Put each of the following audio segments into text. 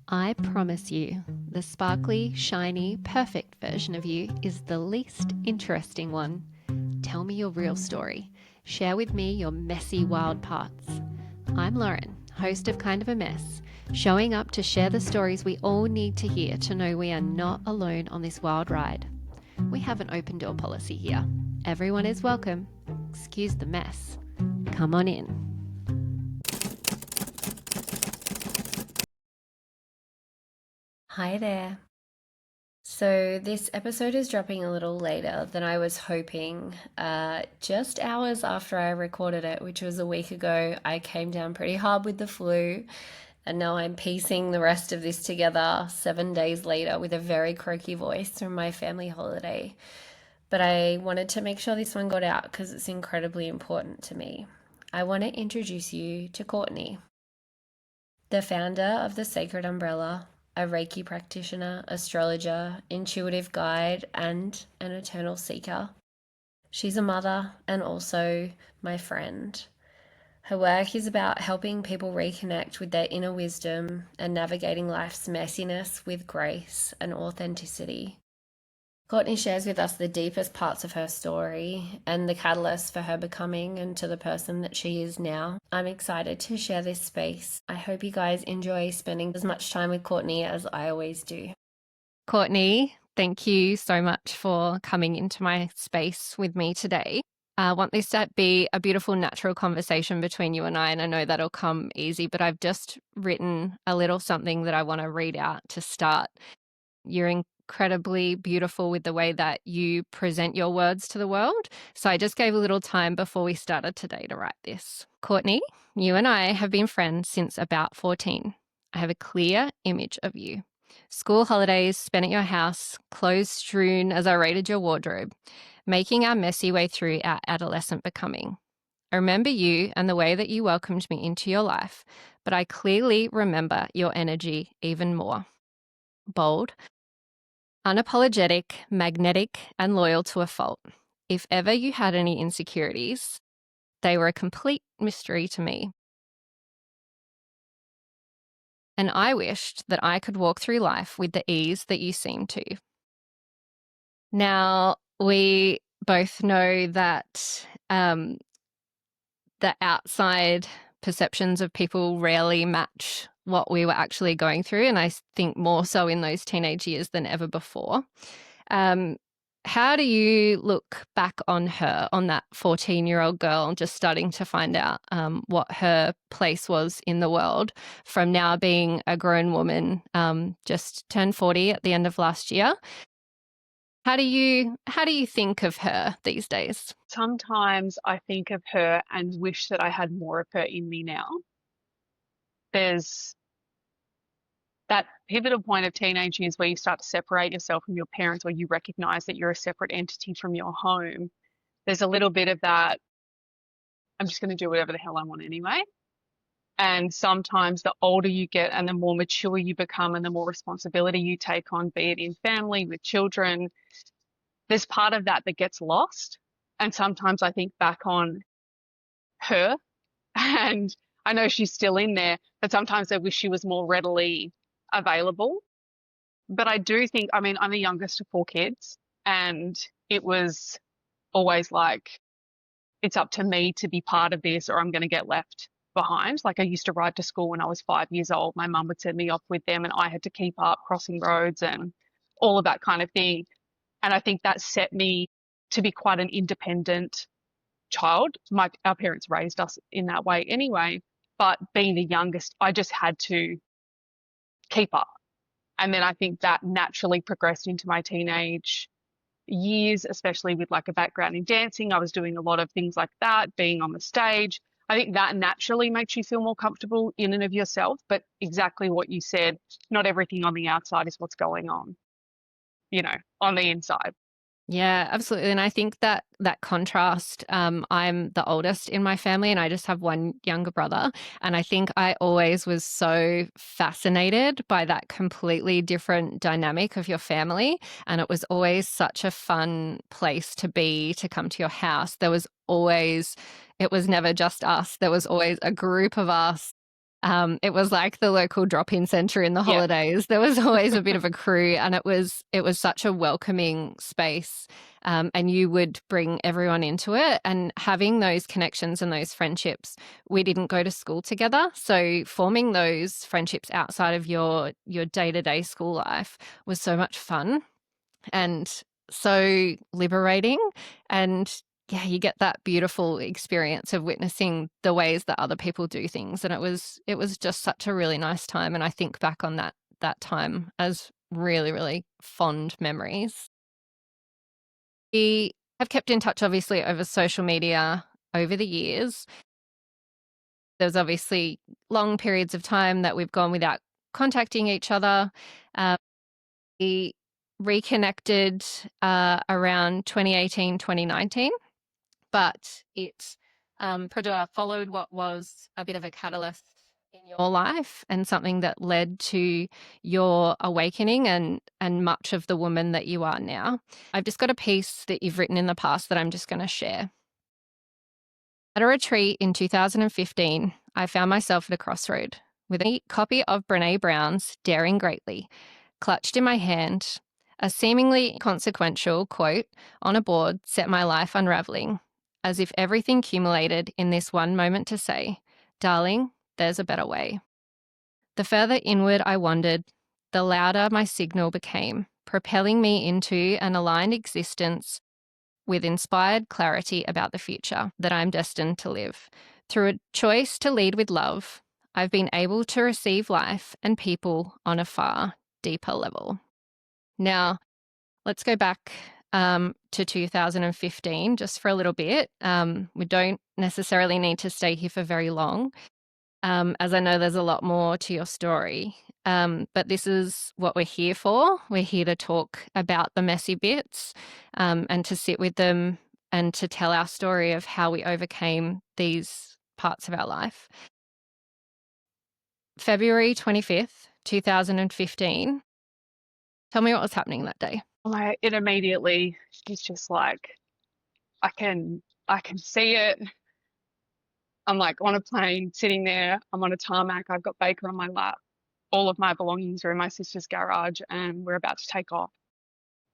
I promise you, the sparkly, shiny, perfect version of you is the least interesting one. Tell me your real story. Share with me your messy, wild parts. I'm Lauren, host of Kind of a Mess, showing up to share the stories we all need to hear to know we are not alone on this wild ride. We have an open door policy here. Everyone is welcome. Excuse the mess. Come on in. Hi there. So, this episode is dropping a little later than I was hoping. Just hours after I recorded it, which was a week ago, I came down pretty hard with the flu, and now I'm piecing the rest of this together 7 days later with a very croaky voice from my family holiday. But I wanted to make sure this one got out because it's incredibly important to me. I want to introduce you to Courtney, the founder of the Sacred Umbrella, a Reiki practitioner, astrologer, intuitive guide, and an eternal seeker. She's a mother and also my friend. Her work is about helping people reconnect with their inner wisdom and navigating life's messiness with grace and authenticity. Courtney shares with us the deepest parts of her story and the catalyst for her becoming into the person that she is now. I'm excited to share this space. I hope you guys enjoy spending as much time with Courtney as I always do. Courtney, thank you so much for coming into my space with me today. I want this to be a beautiful, natural conversation between you and I know that'll come easy, but I've just written a little something that I want to read out to start. You're incredibly beautiful with the way that you present your words to the world. So I just gave a little time before we started today to write this. Courtney, you and I have been friends since about 14. I have a clear image of you. School holidays spent at your house, clothes strewn as I raided your wardrobe, making our messy way through our adolescent becoming. I remember you and the way that you welcomed me into your life, but I clearly remember your energy even more. Bold, unapologetic, magnetic, and loyal to a fault. If ever you had any insecurities, they were a complete mystery to me. And I wished that I could walk through life with the ease that you seem to. Now, we both know that the outside perceptions of people rarely match what we were actually going through, and I think more so in those teenage years than ever before. How do you look back on her, on that 14-year-old girl, just starting to find out what her place was in the world from now being a grown woman, just turned 40 at the end of last year? How do you think of her these days? Sometimes I think of her and wish that I had more of her in me now. There's that pivotal point of teenage years where you start to separate yourself from your parents, or you recognize that you're a separate entity from your home. There's a little bit of that, I'm just going to do whatever the hell I want anyway. And sometimes the older you get and the more mature you become and the more responsibility you take on, be it in family, with children, there's part of that that gets lost. And sometimes I think back on her, and I know she's still in there, but sometimes I wish she was more readily available. But I do think, I mean, I'm the youngest of 4 kids, and it was always like, it's up to me to be part of this or I'm going to get left behind. Like, I used to ride to school when I was 5 years old. My mum would send me off with them, and I had to keep up crossing roads and all of that kind of thing. And I think that set me to be quite an independent child. Our parents raised us in that way anyway, but being the youngest, I just had to keep up. And then I think that naturally progressed into my teenage years, especially with like a background in dancing. I was doing a lot of things like that, being on the stage. I think that naturally makes you feel more comfortable in and of yourself. But exactly what you said, not everything on the outside is what's going on, on the inside. Yeah, absolutely. And I think that contrast, I'm the oldest in my family and I just have one younger brother. And I think I always was so fascinated by that completely different dynamic of your family. And it was always such a fun place to be, to come to your house. It was never just us. There was always a group of us. It was like the local drop-in center in the Yeah. holidays. There was always a bit of a crew, and it was such a welcoming space. And you would bring everyone into it, and having those connections and those friendships. We didn't go to school together, so forming those friendships outside of your day-to-day school life was so much fun and so liberating. And yeah, you get that beautiful experience of witnessing the ways that other people do things. And it was just such a really nice time. And I think back on that time as really, really fond memories. We have kept in touch, obviously, over social media over the years. There's obviously long periods of time that we've gone without contacting each other. We reconnected around 2018, 2019, but it followed what was a bit of a catalyst in your life and something that led to your awakening and much of the woman that you are now. I've just got a piece that you've written in the past that I'm just going to share. At a retreat in 2015, I found myself at a crossroad with a copy of Brené Brown's Daring Greatly clutched in my hand. A seemingly consequential quote on a board set my life unraveling, as if everything accumulated in this one moment to say, "Darling, there's a better way." The further inward I wandered, the louder my signal became, propelling me into an aligned existence with inspired clarity about the future that I'm destined to live. Through a choice to lead with love, I've been able to receive life and people on a far deeper level. Now, let's go back to 2015 just for a little bit. We don't necessarily need to stay here for very long, as I know there's a lot more to your story. But this is what we're here for. We're here to talk about the messy bits and to sit with them and to tell our story of how we overcame these parts of our life. February 25th, 2015. Tell me what was happening that day. Like it immediately is just like I can see it. I'm like on a plane sitting there. I'm on a tarmac. I've got Baker on my lap. All of my belongings are in my sister's garage, and we're about to take off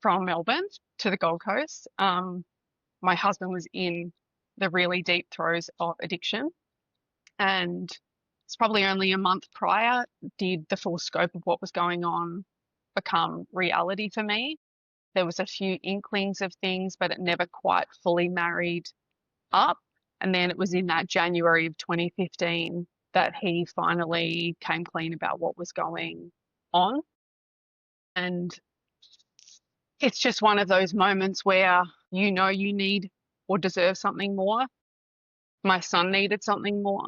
from Melbourne to the Gold Coast. My husband was in the really deep throes of addiction, and it's probably only a month prior did the full scope of what was going on become reality for me. There was a few inklings of things, but it never quite fully married up. And then it was in that January of 2015 that he finally came clean about what was going on. And it's just one of those moments where you know you need or deserve something more. My son needed something more.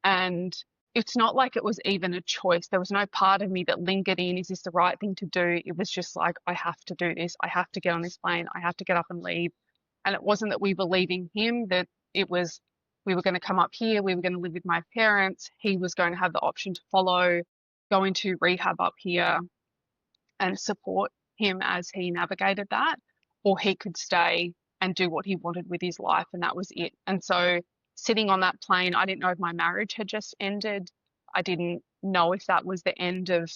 And it's not like it was even a choice. There was no part of me that lingered in, is this the right thing to do? It was just like, I have to do this. I have to get on this plane. I have to get up and leave. And it wasn't that we were leaving him, that it was, we were going to come up here. We were going to live with my parents. He was going to have the option to follow, go into rehab up here and support him as he navigated that, or he could stay and do what he wanted with his life. And that was it. And so sitting on that plane, I didn't know if my marriage had just ended. I didn't know if that was the end of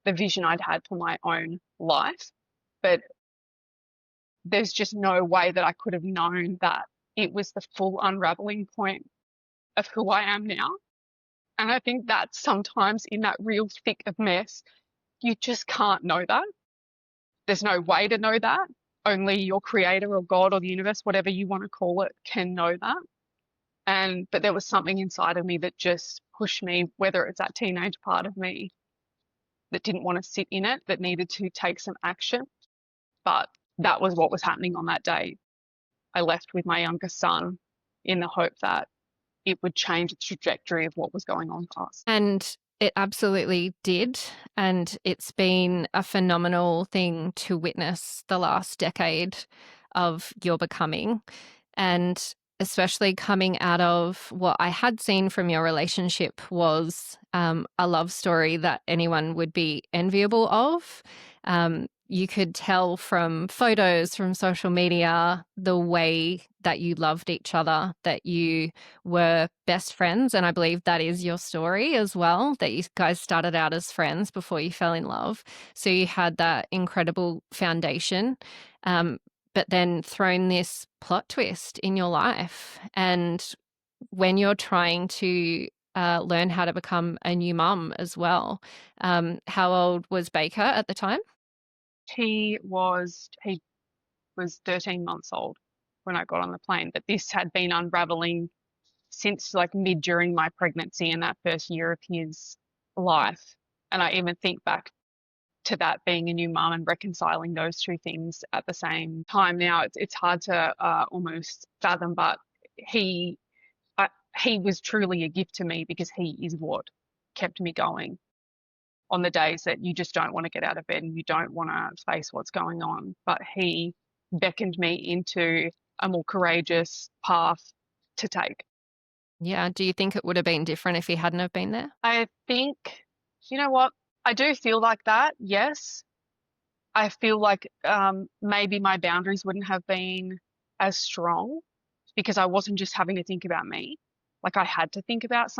the vision I'd had for my own life. But there's just no way that I could have known that it was the full unraveling point of who I am now. And I think that sometimes in that real thick of mess, you just can't know that. There's no way to know that. Only your creator or God or the universe, whatever you want to call it, can know that. But there was something inside of me that just pushed me, whether it's that teenage part of me that didn't want to sit in it, that needed to take some action. But that was what was happening on that day. I left with my younger son in the hope that it would change the trajectory of what was going on for us. And it absolutely did. And it's been a phenomenal thing to witness the last decade of your becoming. And especially coming out of what I had seen from your relationship was a love story that anyone would be enviable of. you could tell from photos, from social media, the way that you loved each other, that you were best friends. And I believe that is your story as well, that you guys started out as friends before you fell in love. So you had that incredible foundation, but then thrown this plot twist in your life. And when you're trying to learn how to become a new mum as well, how old was Baker at the time? He was 13 months old when I got on the plane, but this had been unraveling since like mid during my pregnancy and that first year of his life. And I even think back to that being a new mum and reconciling those two things at the same time. Now it's hard to almost fathom, but he he was truly a gift to me because he is what kept me going on the days that you just don't want to get out of bed and you don't want to face what's going on. But he beckoned me into a more courageous path to take. Yeah. Do you think it would have been different if he hadn't have been there? I think, you know what? I do feel like that, yes. I feel like maybe my boundaries wouldn't have been as strong because I wasn't just having to think about me. Like I had to think about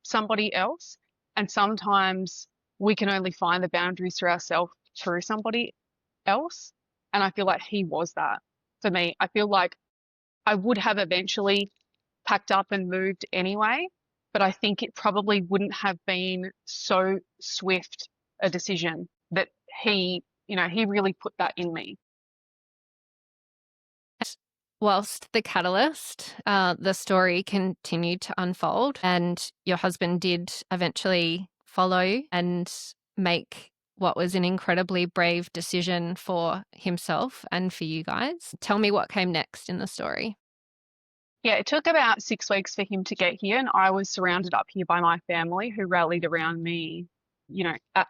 somebody else. And sometimes we can only find the boundaries through ourselves through somebody else. And I feel like he was that for me. I feel like I would have eventually packed up and moved anyway, but I think it probably wouldn't have been so swift a decision that he really put that in me. Whilst the catalyst, the story continued to unfold, and your husband did eventually follow and make what was an incredibly brave decision for himself and for you guys. Tell me what came next in the story. Yeah, it took about 6 weeks for him to get here, and I was surrounded up here by my family who rallied around me.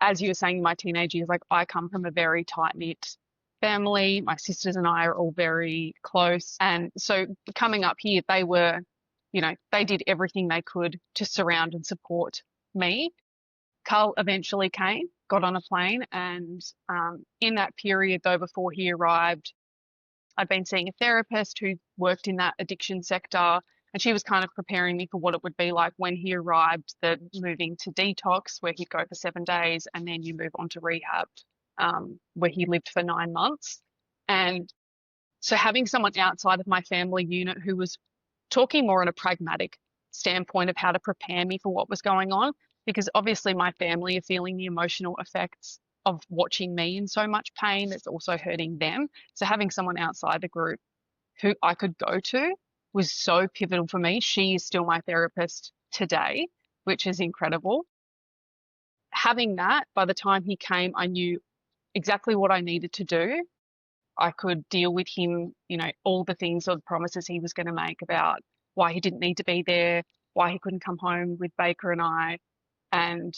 As you were saying in my teenage years, like I come from a very tight-knit family. My sisters and I are all very close. And so coming up here, they did everything they could to surround and support me. Carl eventually came, got on a plane, and in that period, though, before he arrived, I'd been seeing a therapist who worked in that addiction sector, and she was kind of preparing me for what it would be like when he arrived, the moving to detox, where he'd go for 7 days, and then you move on to rehab, where he lived for 9 months. And so having someone outside of my family unit who was talking more on a pragmatic standpoint of how to prepare me for what was going on, because obviously my family are feeling the emotional effects of watching me in so much pain that's also hurting them. So having someone outside the group who I could go to was so pivotal for me. She is still my therapist today, which is incredible. Having that, by the time he came, I knew exactly what I needed to do. I could deal with him, all the things or the promises he was going to make about why he didn't need to be there, why he couldn't come home with Baker and I. And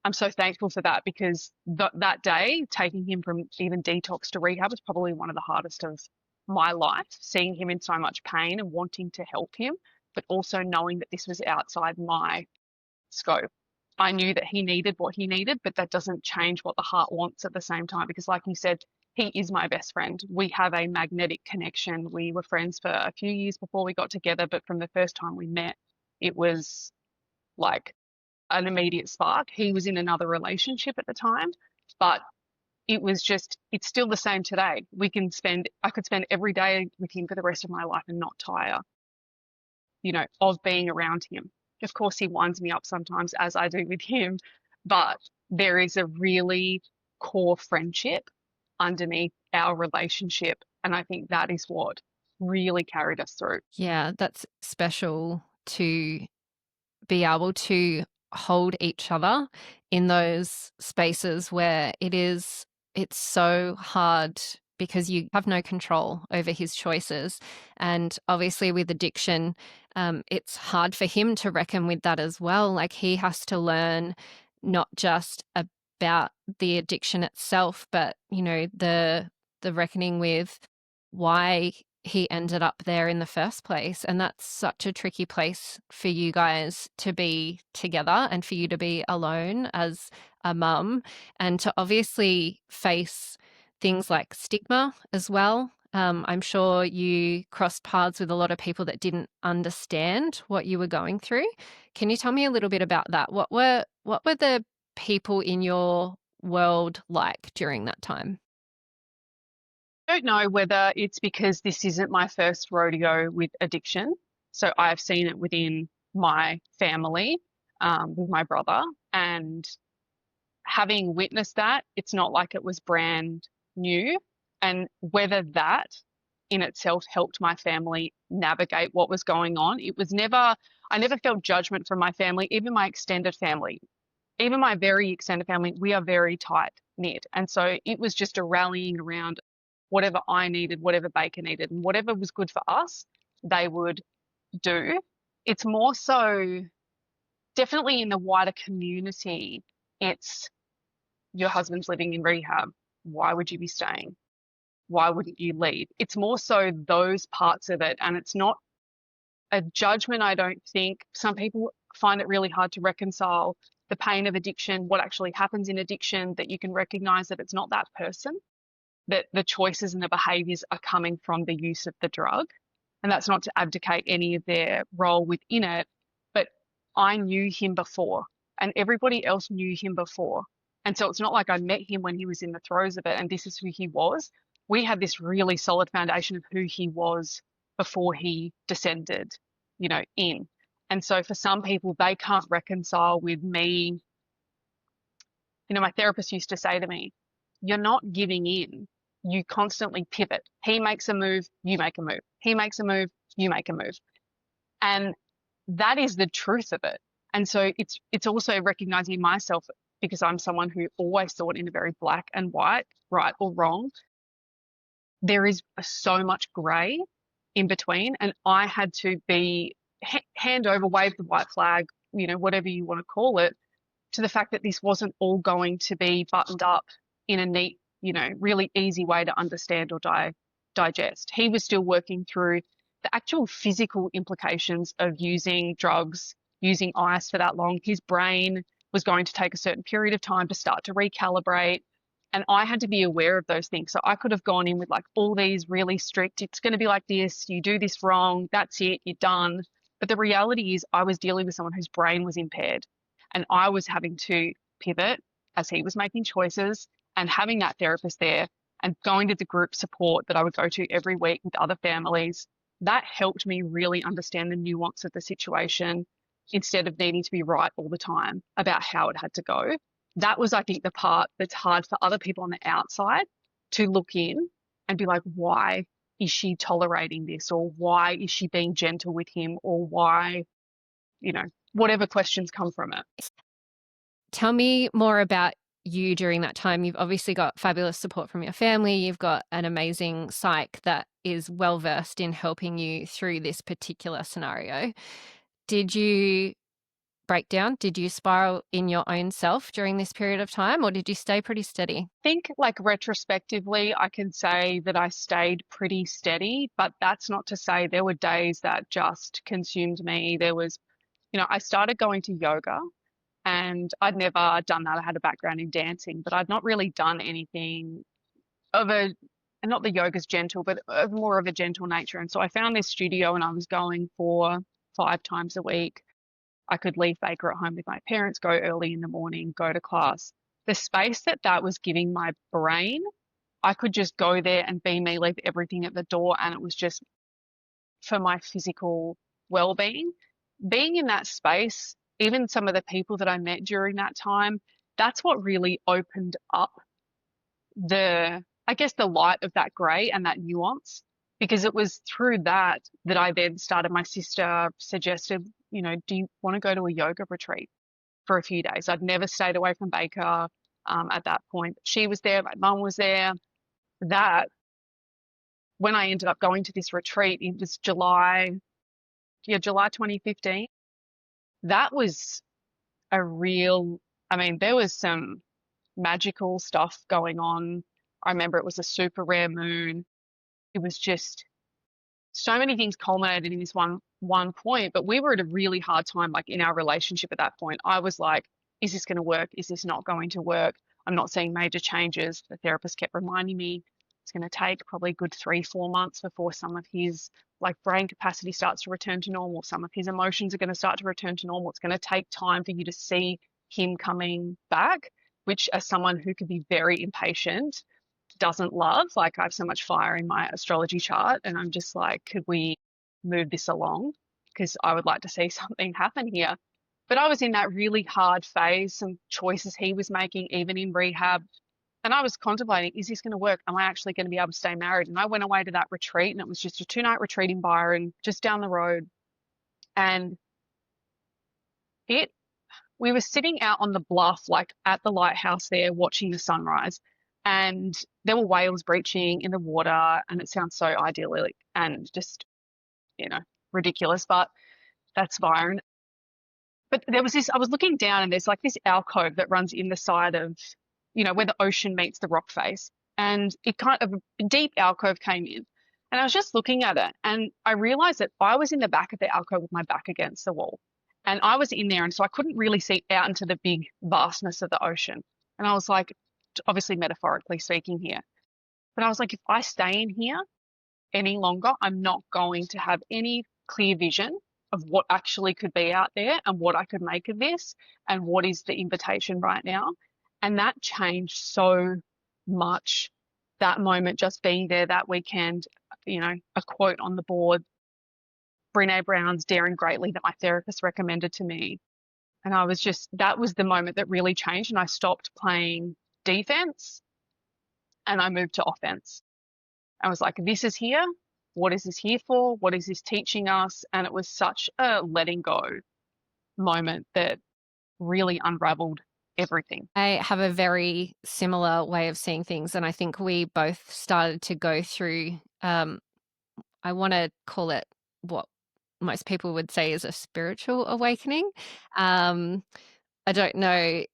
I'm so thankful for that because that day, taking him from even detox to rehab was probably one of the hardest of my life, seeing him in so much pain and wanting to help him, but also knowing that this was outside my scope. I knew that he needed what he needed, but that doesn't change what the heart wants at the same time because, like you said, he is my best friend. We have a magnetic connection. We were friends for a few years before we got together, but from the first time we met, it was like an immediate spark. He was in another relationship at the time, but it's still the same today. I could spend every day with him for the rest of my life and not tire, of being around him. Of course, he winds me up sometimes, as I do with him, but there is a really core friendship underneath our relationship. And I think that is what really carried us through. Yeah, that's special to be able to hold each other in those spaces where it's so hard because you have no control over his choices. And obviously with addiction, it's hard for him to reckon with that as well. Like he has to learn not just about the addiction itself, but the reckoning with why he ended up there in the first place. And that's such a tricky place for you guys to be together and for you to be alone as a mum and to obviously face things like stigma as well. I'm sure you crossed paths with a lot of people that didn't understand what you were going through. Can you tell me a little bit about that? What were the people in your world like during that time? I don't know whether it's because this isn't my first rodeo with addiction. So I've seen it within my family, with my brother, and having witnessed that, it's not like it was brand new. And whether that in itself helped my family navigate what was going on, I never felt judgment from my family, even my extended family, even my very extended family. We are very tight knit. And so it was just a rallying around whatever I needed, whatever Baker needed, and whatever was good for us, they would do. It's more so definitely in the wider community. It's your husband's living in rehab. Why would you be staying? Why wouldn't you leave? It's more so those parts of it. And it's not a judgment, I don't think. Some people find it really hard to reconcile the pain of addiction, what actually happens in addiction, that you can recognize that it's not that person, that the choices and the behaviors are coming from the use of the drug. And that's not to abdicate any of their role within it, but I knew him before and everybody else knew him before. And so it's not like I met him when he was in the throes of it and this is who he was. We had this really solid foundation of who he was before he descended, in. And so for some people, they can't reconcile with me. My therapist used to say to me, you're not giving in. You constantly pivot. He makes a move, you make a move. He makes a move, you make a move. And that is the truth of it. And so it's also recognizing myself, because I'm someone who always thought in a very black and white, right or wrong. There is so much gray in between, and I had to be hand over, wave the white flag, whatever you want to call it, to the fact that this wasn't all going to be buttoned up in a neat, really easy way to understand or digest. He was still working through the actual physical implications of using drugs, using ice for that long. His brain was going to take a certain period of time to start to recalibrate. And I had to be aware of those things. So I could have gone in with like all these really strict, it's going to be like this, you do this wrong, that's it, you're done. But the reality is, I was dealing with someone whose brain was impaired and I was having to pivot as he was making choices, and having that therapist there and going to the group support that I would go to every week with other families. That helped me really understand the nuance of the situation instead of needing to be right all the time about how it had to go. That was, I think, the part that's hard for other people on the outside to look in and be like, why is she tolerating this? Or why is she being gentle with him? Or why, whatever questions come from it. Tell me more about you during that time. You've obviously got fabulous support from your family. You've got an amazing psych that is well versed in helping you through this particular scenario. Did you break down? Did you spiral in your own self during this period of time, or did you stay pretty steady? I think, like, retrospectively, I can say that I stayed pretty steady, but that's not to say there were days that just consumed me. There was, I started going to yoga. And I'd never done that. I had a background in dancing, but I'd not really done anything of a, and not that yoga's gentle, but of more of a gentle nature. And so I found this studio and I was going for 5 times a week. I could leave Baker at home with my parents, go early in the morning, go to class. The space that was giving my brain, I could just go there and be me, leave everything at the door. And it was just for my physical well-being. Being in that space, even some of the people that I met during that time, that's what really opened up I guess, the light of that gray and that nuance, because it was through that I then started. My sister suggested, do you want to go to a yoga retreat for a few days? I'd never stayed away from Baker at that point. She was there, my mum was there. That, when I ended up going to this retreat, it was July 2015. That was there was some magical stuff going on. I remember it was a super rare moon. It was just so many things culminated in this one point, but we were at a really hard time, like, in our relationship at that point. I was like, is this going to work? Is this not going to work? I'm not seeing major changes. The therapist kept reminding me it's going to take probably a good 3, 4 months before some of his like brain capacity starts to return to normal. Some of his emotions are going to start to return to normal. It's going to take time for you to see him coming back, which as someone who could be very impatient doesn't love. Like I have so much fire in my astrology chart, and I'm just like, could we move this along? Because I would like to see something happen here. But I was in that really hard phase, some choices he was making, even in rehab. And I was contemplating, is this going to work? Am I actually going to be able to stay married? And I went away to that retreat, and it was just a 2 night retreat in Byron, just down the road. And it we were sitting out on the bluff, like at the lighthouse there, watching the sunrise. And there were whales breaching in the water, and it sounds so idyllic and just, you know, ridiculous, but that's Byron. But there was this, I was looking down, and there's like this alcove that runs in the side of, where the ocean meets the rock face. And it kind of, a deep alcove came in. And I was just looking at it, and I realized that I was in the back of the alcove with my back against the wall. And I was in there, and so I couldn't really see out into the big vastness of the ocean. And I was like, obviously metaphorically speaking here, but I was like, if I stay in here any longer, I'm not going to have any clear vision of what actually could be out there and what I could make of this and what is the invitation right now. And that changed so much. That moment, just being there that weekend, a quote on the board, Brene Brown's Daring Greatly, that my therapist recommended to me. And I was just, that was the moment that really changed. And I stopped playing defense and I moved to offense. I was like, this is here. What is this here for? What is this teaching us? And it was such a letting go moment that really unraveled everything. I have a very similar way of seeing things, and I think we both started to go through, I want to call it what most people would say is a spiritual awakening. I don't know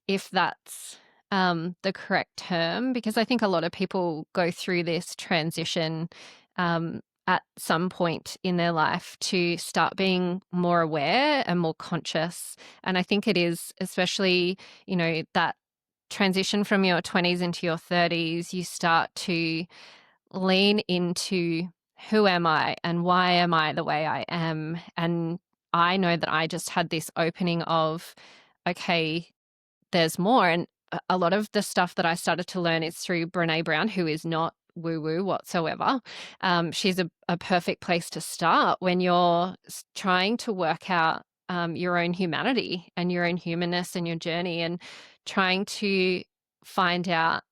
if that's the correct term, because I think a lot of people go through this transition at some point in their life to start being more aware and more conscious. And I think it is especially, that transition from your 20s into your 30s, you start to lean into who am I and why am I the way I am? And I know that I just had this opening of, okay, there's more. And a lot of the stuff that I started to learn is through Brene Brown, who is not woo-woo whatsoever. She's a perfect place to start when you're trying to work out your own humanity and your own humanness and your journey, and trying to find out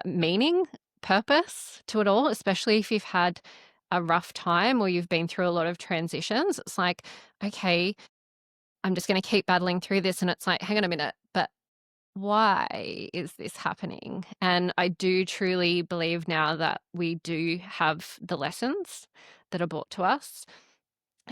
meaning, purpose to it all, especially if you've had a rough time or you've been through a lot of transitions. It's like, okay, I'm just going to keep battling through this. And it's like, hang on a minute, but why is this happening? And I do truly believe now that we do have the lessons that are brought to us.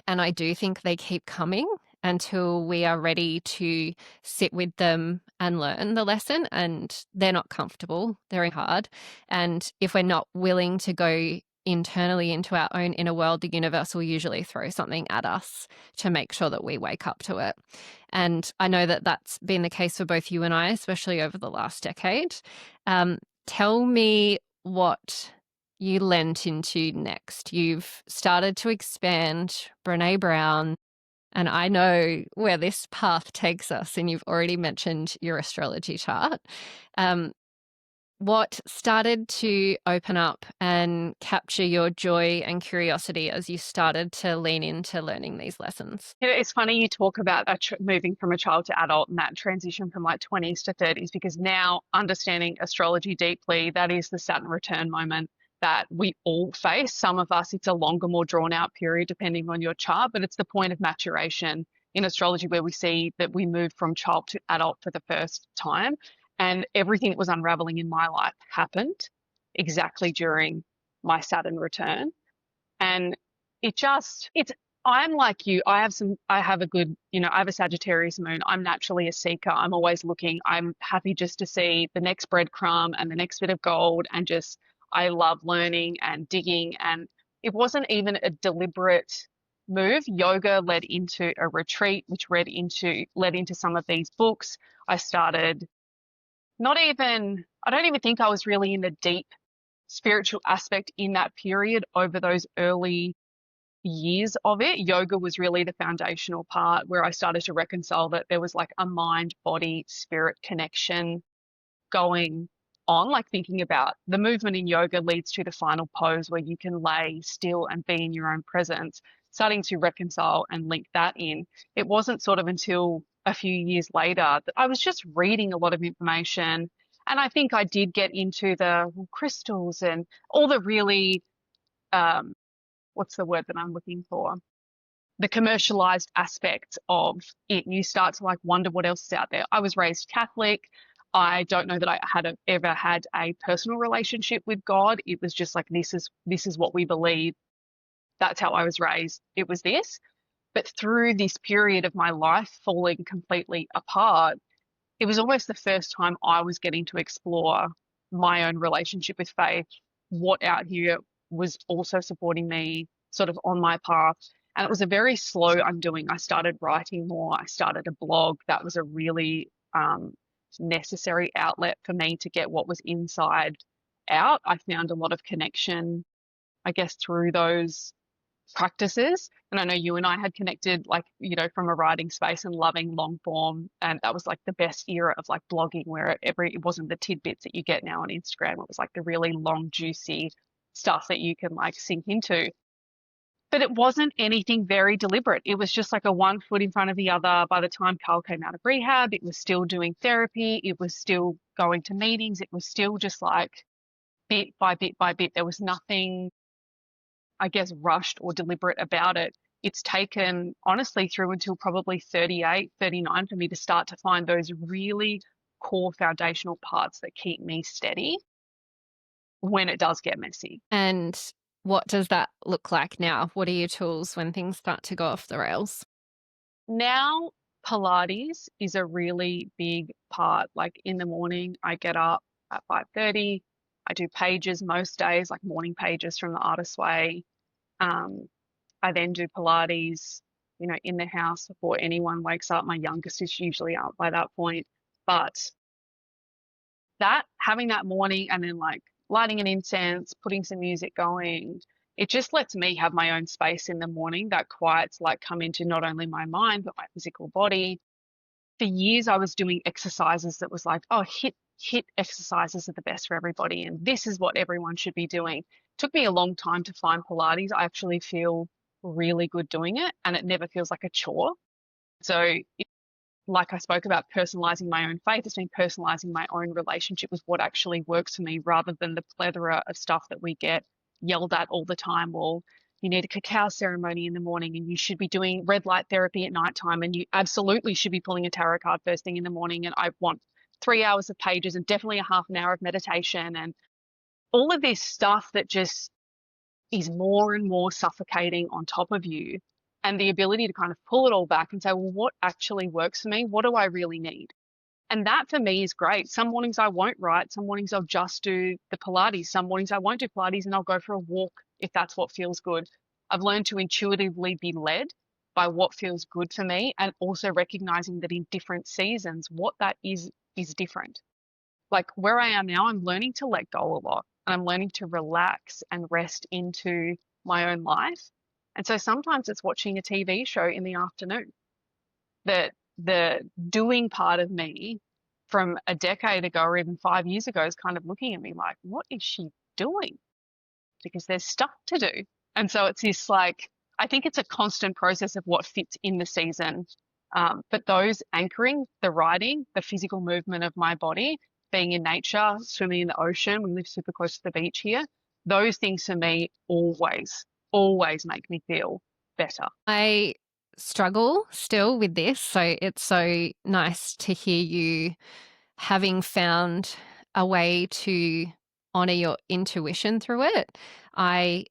And I do think they keep coming until we are ready to sit with them and learn the lesson. And they're not comfortable, they're hard. And if we're not willing to go internally into our own inner world, the universe will usually throw something at us to make sure that we wake up to it. And I know that that's been the case for both you and I, especially over the last decade. Tell me what you lent into next. You've started to expand Brene Brown, and I know where this path takes us, and you've already mentioned your astrology chart. What started to open up and capture your joy and curiosity as you started to lean into learning these lessons? It's funny you talk about moving from a child to adult and that transition from like 20s to 30s, because now understanding astrology deeply, that is the Saturn return moment that we all face. Some of us, it's a longer, more drawn out period depending on your chart, but it's the point of maturation in astrology where we see that we move from child to adult for the first time. And everything that was unraveling in my life happened exactly during my Saturn return. And I'm like you. I have a good, I have a Sagittarius moon. I'm naturally a seeker. I'm always looking. I'm happy just to see the next breadcrumb and the next bit of gold. And just, I love learning and digging. And it wasn't even a deliberate move. Yoga led into a retreat, which led into some of these books. I started I don't even think I was really in the deep spiritual aspect in that period over those early years of it. Yoga was really the foundational part where I started to reconcile that there was like a mind, body, spirit connection going on, like thinking about the movement in yoga leads to the final pose where you can lay still and be in your own presence, starting to reconcile and link that in. It wasn't sort of until a few years later that I was just reading a lot of information. And I think I did get into the crystals and all the really, um, what's the word that I'm looking for? The commercialized aspect of it. You start to like wonder what else is out there. I was raised Catholic. I don't know that I ever had a personal relationship with God. It was just like this is what we believe. That's how I was raised. It was this. But through this period of my life falling completely apart, it was almost the first time I was getting to explore my own relationship with faith, what out here was also supporting me sort of on my path. And it was a very slow undoing. I started writing more. I started a blog. That was a really necessary outlet for me to get what was inside out. I found a lot of connection, I guess, through those practices. And I know you and I had connected, like, from a writing space and loving long form. And that was like the best era of like blogging where it wasn't the tidbits that you get now on Instagram. It was like the really long, juicy stuff that you can like sink into. But it wasn't anything very deliberate. It was just like a one foot in front of the other. By the time Carl came out of rehab, it was still doing therapy. It was still going to meetings. It was still just like bit by bit by bit. There was nothing, I guess, rushed or deliberate about it. It's taken, honestly, through until probably 38, 39 for me to start to find those really core foundational parts that keep me steady when it does get messy. And what does that look like now? What are your tools when things start to go off the rails? Now, Pilates is a really big part. Like in the morning, I get up at 5:30. I do pages most days, like morning pages from the Artist's Way. Um, I then do Pilates, in the house before anyone wakes up. My youngest is usually up by that point. But that having that morning and then like lighting an incense, putting some music going, it just lets me have my own space in the morning. That quiet's like come into not only my mind, but my physical body. For years, I was doing exercises that was like, oh, hit exercises are the best for everybody. And this is what everyone should be doing. It took me a long time to find Pilates. I actually feel really good doing it and it never feels like a chore. So like I spoke about personalizing my own faith, it's been personalizing my own relationship with what actually works for me rather than the plethora of stuff that we get yelled at all the time. Well, you need a cacao ceremony in the morning and you should be doing red light therapy at nighttime and you absolutely should be pulling a tarot card first thing in the morning. And I want 3 hours of pages and definitely a half an hour of meditation and all of this stuff that just is more and more suffocating on top of you, and the ability to kind of pull it all back and say, well, what actually works for me? What do I really need? And that for me is great. Some mornings I won't write. Some mornings I'll just do the Pilates. Some mornings I won't do Pilates and I'll go for a walk if that's what feels good. I've learned to intuitively be led by what feels good for me and also recognizing that in different seasons, what that is different. Like where I am now, I'm learning to let go a lot and I'm learning to relax and rest into my own life. And so sometimes it's watching a TV show in the afternoon. The doing part of me from a decade ago or even 5 years ago is kind of looking at me like, what is she doing? Because there's stuff to do. And so it's this like, I think it's a constant process of what fits in the season. But those anchoring, the writing, the physical movement of my body, being in nature, swimming in the ocean, we live super close to the beach here. Those things for me always make me feel better. I struggle still with this, so it's so nice to hear you having found a way to honor your intuition through it. I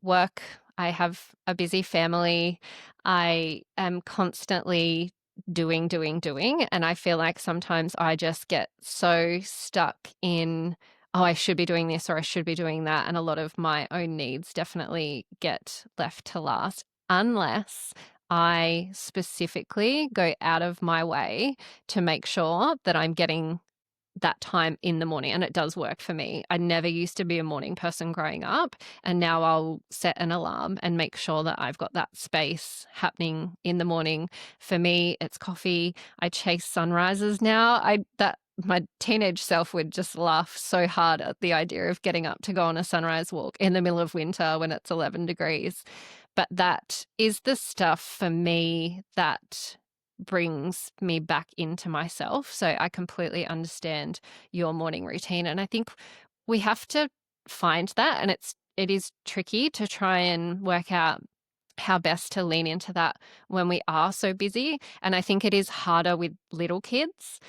work, I have a busy family. I am constantly doing, and I feel like sometimes I just get so stuck in, oh, I should be doing this or I should be doing that. And a lot of my own needs definitely get left to last unless I specifically go out of my way to make sure that I'm getting that time in the morning, and it does work for me. I never used to be a morning person growing up, and now I'll set an alarm and make sure that I've got that space happening in the morning. For me, it's coffee. I chase sunrises now. I that My teenage self would just laugh so hard at the idea of getting up to go on a sunrise walk in the middle of winter when it's 11 degrees. But that is the stuff for me that brings me back into myself. So I completely understand your morning routine. And I think we have to find that. And it is tricky to try and work out how best to lean into that when we are so busy. And I think it is harder with little kids.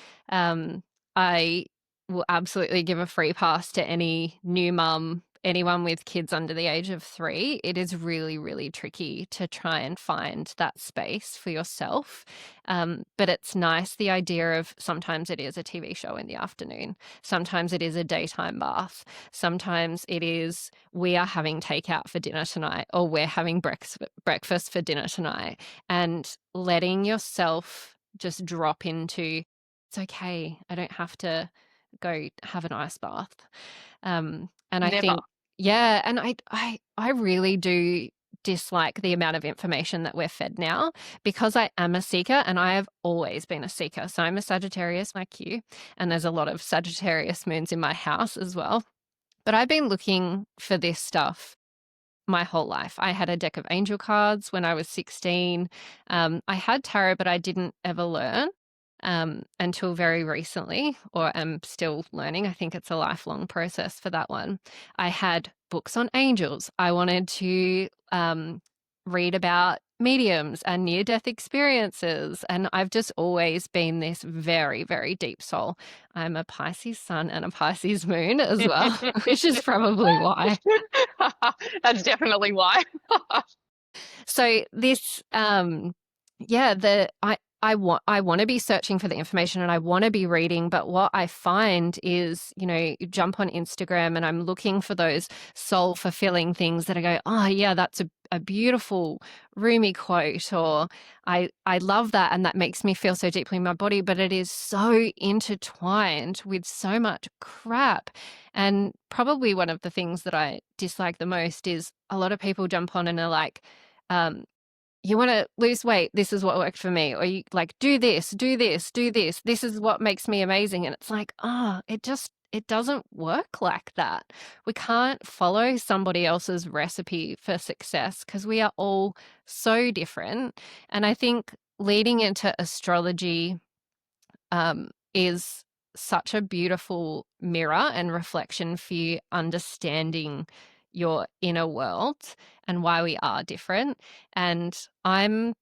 I will absolutely give a free pass to any new mum, anyone with kids under the age of 3. It is really, really tricky to try and find that space for yourself. But it's nice, the idea of sometimes it is a TV show in the afternoon, sometimes it is a daytime bath, sometimes it is we are having takeout for dinner tonight, or we're having breakfast for dinner tonight, and letting yourself just drop into, it's okay, I don't have to go have an ice bath. And I Never. think, yeah, and I really do dislike the amount of information that we're fed now, because I am a seeker and I have always been a seeker. So I'm a Sagittarius like you, and there's a lot of Sagittarius moons in my house as well. But I've been looking for this stuff my whole life. I had a deck of angel cards when I was 16. I had tarot, but I didn't ever learn until very recently, or am still learning. I think it's a lifelong process for that one. I had books on angels. I wanted to read about mediums and near-death experiences. And I've just always been this very, very deep soul. I'm a Pisces sun and a Pisces moon as well, which is probably why. That's definitely why. So this, yeah, I want to be searching for the information and I want to be reading, but what I find is, you jump on Instagram and I'm looking for those soul fulfilling things that I go, oh yeah, that's a beautiful Rumi quote, or I love that, and that makes me feel so deeply in my body, but it is so intertwined with so much crap. And probably one of the things that I dislike the most is a lot of people jump on and are like, um, you want to lose weight, this is what worked for me, or you like, do this, do this, do this, this is what makes me amazing. And it's like, it doesn't work like that. We can't follow somebody else's recipe for success because we are all so different. And I think leading into astrology is such a beautiful mirror and reflection for you understanding your inner world and why we are different. And I'm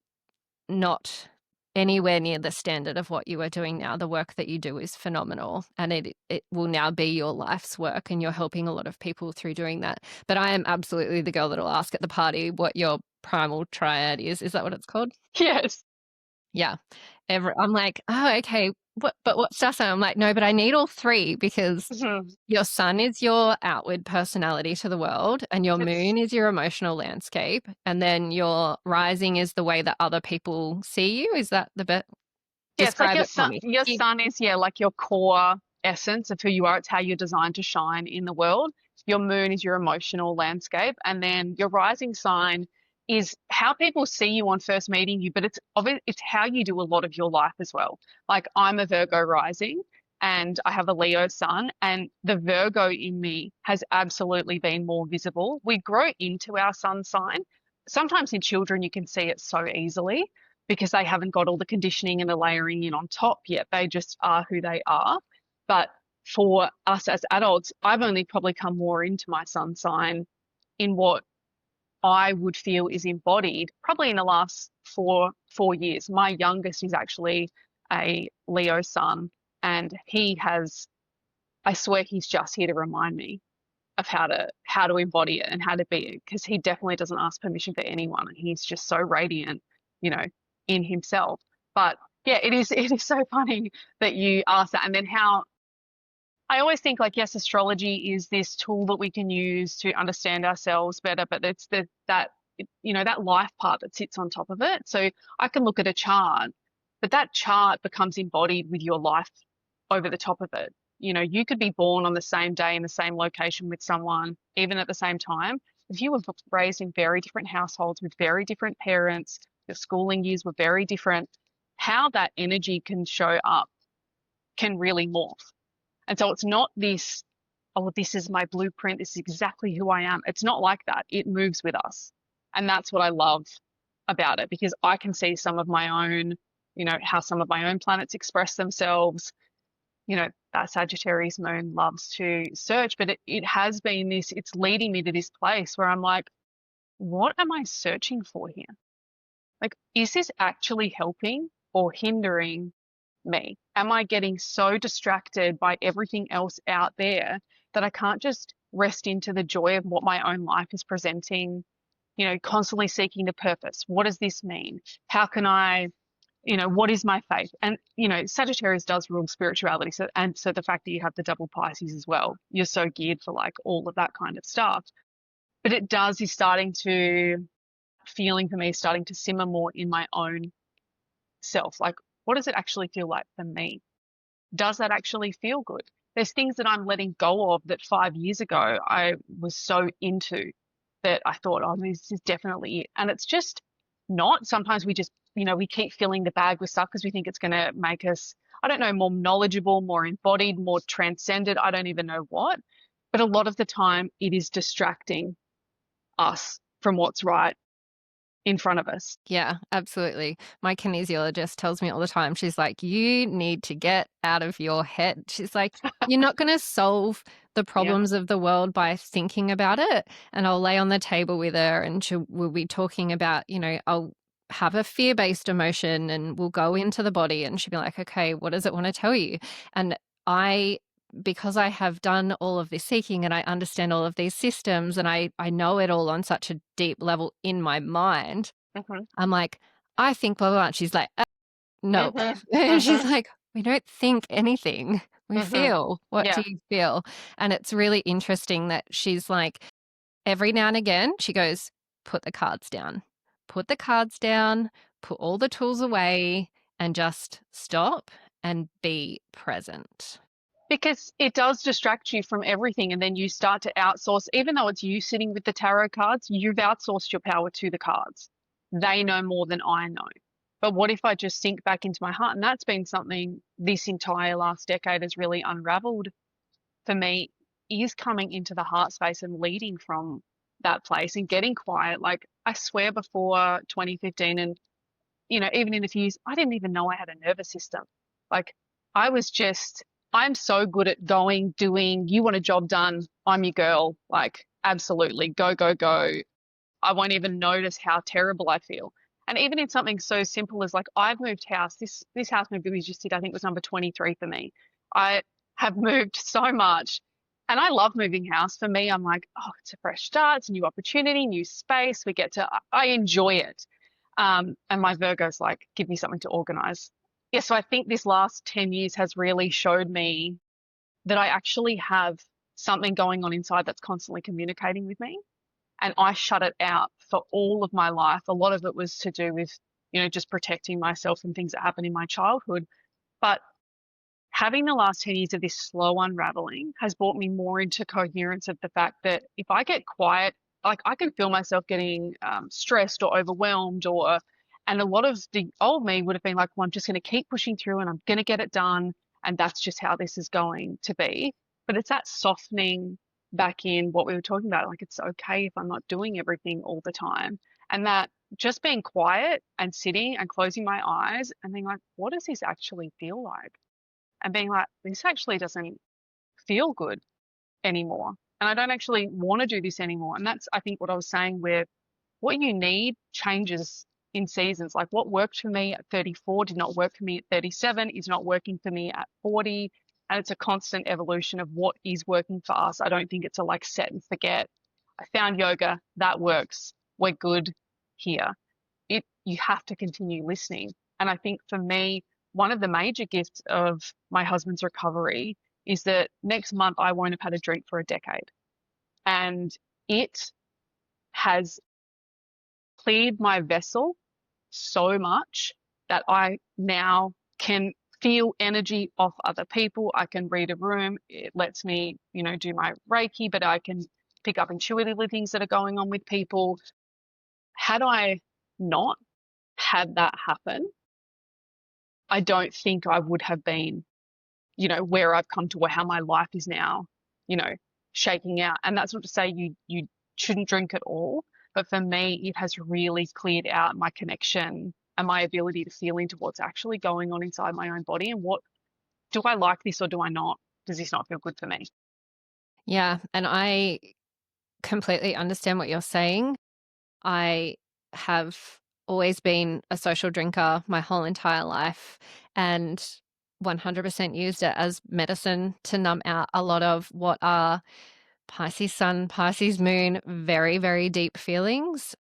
not anywhere near the standard of what you are doing now. The work that you do is phenomenal, and it will now be your life's work, and you're helping a lot of people through doing that. But I am absolutely the girl that'll ask at the party what your primal triad is. Is that what it's called? Yes. Yeah. I'm like, oh, okay. But what's that? I'm like, no, but I need all three, because Mhm. your sun is your outward personality to the world, and your It's moon is your emotional landscape, and then your rising is the way that other people see you. Is that the best? Yeah, it's like Describe it for me. your sun is, yeah, like your core essence of who you are. It's how you're designed to shine in the world. Your moon is your emotional landscape, and then your rising sign is how people see you on first meeting you, but it's how you do a lot of your life as well. Like I'm a Virgo rising and I have a Leo sun, and the Virgo in me has absolutely been more visible. We grow into our sun sign. Sometimes in children you can see it so easily because they haven't got all the conditioning and the layering in on top yet. They just are who they are. But for us as adults, I've only probably come more into my sun sign in what I would feel is embodied probably in the last four years. My youngest is actually a Leo sun, and he has, I swear he's just here to remind me of how to embody it and how to be it, because he definitely doesn't ask permission for anyone, and he's just so radiant, you know, in himself. But yeah, it is so funny that you ask that. And then how I always think, like, yes, astrology is this tool that we can use to understand ourselves better, but it's that life part that sits on top of it. So I can look at a chart, but that chart becomes embodied with your life over the top of it. you could be born on the same day in the same location with someone, even at the same time. If you were raised in very different households with very different parents, your schooling years were very different, how that energy can show up can really morph. And so it's not this, oh, this is my blueprint, this is exactly who I am. It's not like that. It moves with us. And that's what I love about it, because I can see some of my own, how some of my own planets express themselves. That Sagittarius moon loves to search, but it has been this, it's leading me to this place where I'm like, what am I searching for here? Like, is this actually helping or hindering me? Am I getting so distracted by everything else out there that I can't just rest into the joy of what my own life is presenting? Constantly seeking the purpose. What does this mean? How can I, what is my faith? And, Sagittarius does rule spirituality. So the fact that you have the double Pisces as well, you're so geared for like all of that kind of stuff. But feeling for me is starting to simmer more in my own self. Like, what does it actually feel like for me? Does that actually feel good? There's things that I'm letting go of that 5 years ago I was so into, that I thought, oh, this is definitely it. And it's just not. Sometimes we just, we keep filling the bag with stuff because we think it's going to make us, I don't know, more knowledgeable, more embodied, more transcended. I don't even know what. But a lot of the time it is distracting us from what's right in front of us. Yeah, absolutely. My kinesiologist tells me all the time, she's like, you need to get out of your head. She's like, you're not going to solve the problems of the world by thinking about it. And I'll lay on the table with her and we'll be talking about, I'll have a fear-based emotion and we'll go into the body and she'll be like, okay, what does it want to tell you? And because I have done all of this seeking and I understand all of these systems and I know it all on such a deep level in my mind, I'm like, I think blah, blah, blah. And she's like, nope. And she's like, we don't think anything. We feel. What do you feel? And it's really interesting that she's like, every now and again, she goes, put the cards down. Put the cards down, put all the tools away, and just stop and be present. Because it does distract you from everything, and then you start to outsource. Even though it's you sitting with the tarot cards, you've outsourced your power to the cards. They know more than I know. But what if I just sink back into my heart? And that's been something this entire last decade has really unraveled for me, is coming into the heart space and leading from that place and getting quiet. Like, I swear before 2015 and, even in a few years, I didn't even know I had a nervous system. Like, I'm so good at going, doing, you want a job done, I'm your girl. Like, absolutely, go, go, go. I won't even notice how terrible I feel. And even in something so simple as, like, I've moved house. This house move we just did, I think, was number 23 for me. I have moved so much. And I love moving house. For me, I'm like, oh, it's a fresh start. It's a new opportunity, new space. I enjoy it. And my Virgo's like, give me something to organize. Yeah, so I think this last 10 years has really showed me that I actually have something going on inside that's constantly communicating with me. And I shut it out for all of my life. A lot of it was to do with, just protecting myself from things that happened in my childhood. But having the last 10 years of this slow unraveling has brought me more into coherence of the fact that if I get quiet, like, I can feel myself getting stressed or overwhelmed, and a lot of the old me would have been like, well, I'm just going to keep pushing through and I'm going to get it done. And that's just how this is going to be. But it's that softening back in what we were talking about. Like, it's okay if I'm not doing everything all the time. And that just being quiet and sitting and closing my eyes and being like, what does this actually feel like? And being like, this actually doesn't feel good anymore. And I don't actually want to do this anymore. And that's, I think, what I was saying, where what you need changes in seasons. Like, what worked for me at 34 did not work for me at 37, is not working for me at 40. And it's a constant evolution of what is working for us. I don't think it's a like set and forget. I found yoga, that works. We're good here. You have to continue listening. And I think for me, one of the major gifts of my husband's recovery is that next month I won't have had a drink for a decade. And it has cleared my vessel so much that I now can feel energy off other people. I can read a room. It lets me, do my Reiki, but I can pick up intuitively things that are going on with people. Had I not had that happen, I don't think I would have been, where I've come to, or how my life is now, you know, shaking out. And that's not to say you shouldn't drink at all, but for me, it has really cleared out my connection and my ability to feel into what's actually going on inside my own body, and what do I like this or do I not? Does this not feel good for me? Yeah, and I completely understand what you're saying. I have always been a social drinker my whole entire life and 100% used it as medicine to numb out a lot of what are Pisces sun, Pisces moon, very, very deep feelings.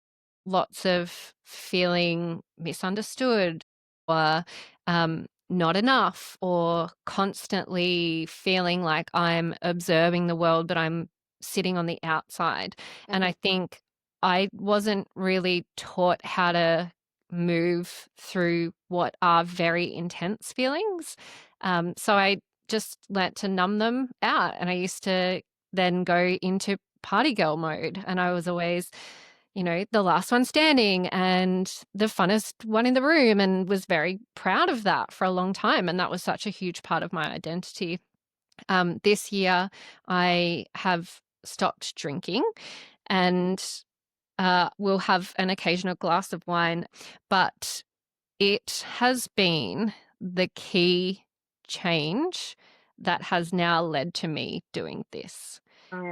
Lots of feeling misunderstood or not enough, or constantly feeling like I'm observing the world, but I'm sitting on the outside. And I think I wasn't really taught how to move through what are very intense feelings. So I just learnt to numb them out. And I used to then go into party girl mode. And I was always, the last one standing and the funnest one in the room, and was very proud of that for a long time. And that was such a huge part of my identity. This year, I have stopped drinking and will have an occasional glass of wine, but it has been the key change that has now led to me doing this.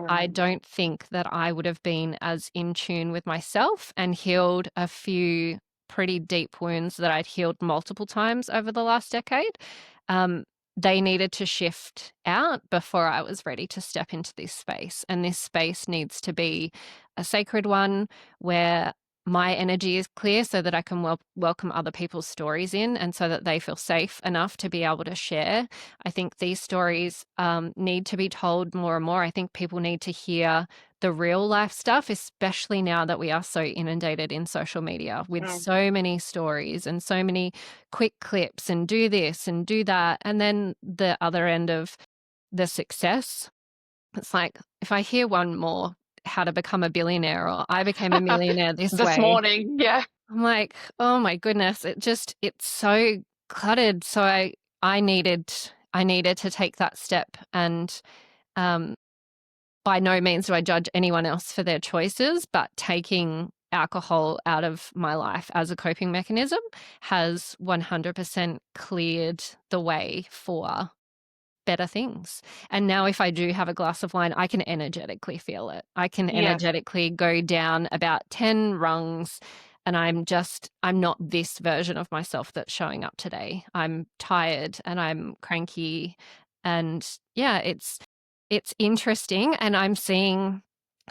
I don't think that I would have been as in tune with myself and healed a few pretty deep wounds that I'd healed multiple times over the last decade. They needed to shift out before I was ready to step into this space. And this space needs to be a sacred one where my energy is clear so that I can welcome other people's stories in, and so that they feel safe enough to be able to share. I think these stories need to be told more and more. I think people need to hear the real life stuff, especially now that we are so inundated in social media with so many stories and so many quick clips and do this and do that. And then the other end of the success, it's like, if I hear one more, how to become a billionaire, or I became a millionaire this This way, morning, yeah. I'm like, oh my goodness, it's so cluttered. So I needed to take that step. And by no means do I judge anyone else for their choices, but taking alcohol out of my life as a coping mechanism has 100% cleared the way for better things. And now if I do have a glass of wine, I can energetically feel it. I can energetically go down about 10 rungs, and I'm not this version of myself that's showing up today. I'm tired and I'm cranky. And yeah, it's interesting. And I'm seeing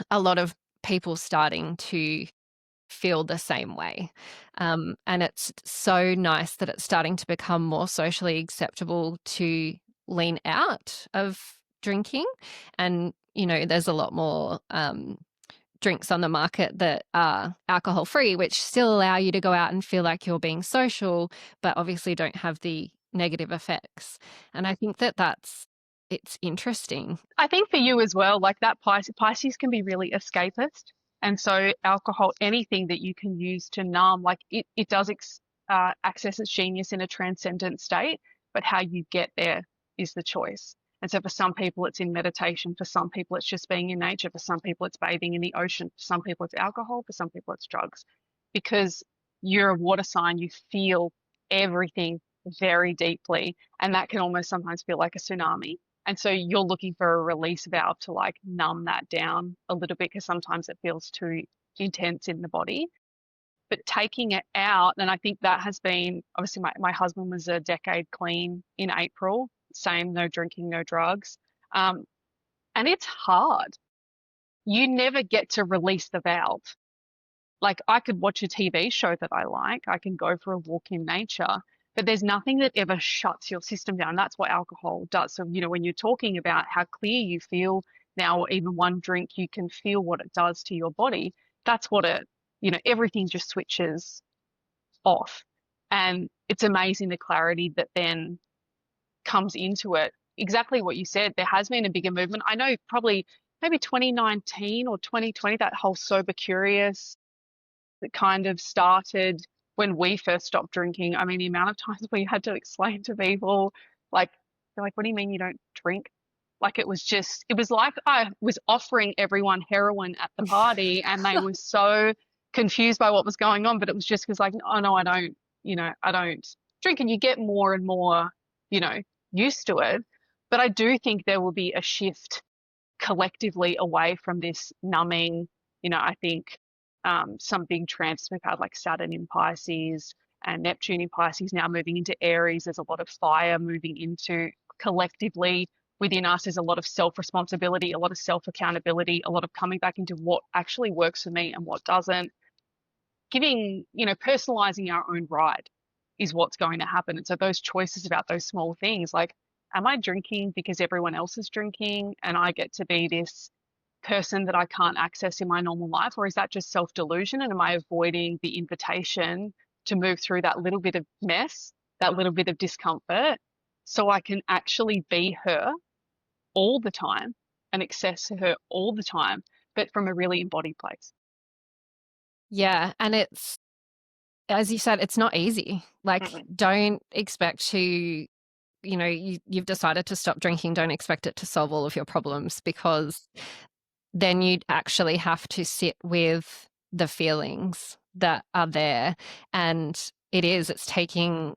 a lot of people starting to feel the same way. And it's so nice that it's starting to become more socially acceptable to lean out of drinking. And, there's a lot more drinks on the market that are alcohol free, which still allow you to go out and feel like you're being social, but obviously don't have the negative effects. And I think it's interesting. I think for you as well, like that Pisces can be really escapist. And so alcohol, anything that you can use to numb, like it does access its genius in a transcendent state, but how you get there is the choice. And so for some people, it's in meditation. For some people, it's just being in nature. For some people, it's bathing in the ocean. For some people, it's alcohol. For some people, it's drugs. Because you're a water sign, you feel everything very deeply. And that can almost sometimes feel like a tsunami. And so you're looking for a release valve to like numb that down a little bit, because sometimes it feels too intense in the body. But taking it out, and I think that has been, obviously my husband was a decade clean in April, same, no drinking, no drugs. And it's hard. You never get to release the valve. Like I could watch a TV show that I like, I can go for a walk in nature, but there's nothing that ever shuts your system down. That's what alcohol does. So, when you're talking about how clear you feel now, or even one drink, you can feel what it does to your body. That's what everything just switches off. And it's amazing the clarity that then comes into it. Exactly what you said. There has been a bigger movement. I know probably maybe 2019 or 2020, that whole sober curious that kind of started when we first stopped drinking. I mean, the amount of times we had to explain to people, like, they're like, what do you mean you don't drink? Like it was like I was offering everyone heroin at the party and they were so confused by what was going on. But it was just because like, oh no, I don't, I don't drink. And you get more and more, you know, used to it. But I do think there will be a shift collectively away from this numbing. I think some big transits we've had like Saturn in Pisces and Neptune in Pisces now moving into Aries. There's a lot of fire moving into collectively within us. There's a lot of self-responsibility, a lot of self-accountability, a lot of coming back into what actually works for me and what doesn't. Giving, personalizing our own ride is what's going to happen. And so those choices about those small things, like, am I drinking because everyone else is drinking and I get to be this person that I can't access in my normal life? Or is that just self-delusion? And am I avoiding the invitation to move through that little bit of mess, that little bit of discomfort, so I can actually be her all the time and access her all the time, but from a really embodied place? Yeah. And it's, as you said, it's not easy. Like, don't expect to, you've decided to stop drinking. Don't expect it to solve all of your problems, because then you'd actually have to sit with the feelings that are there. And it's taking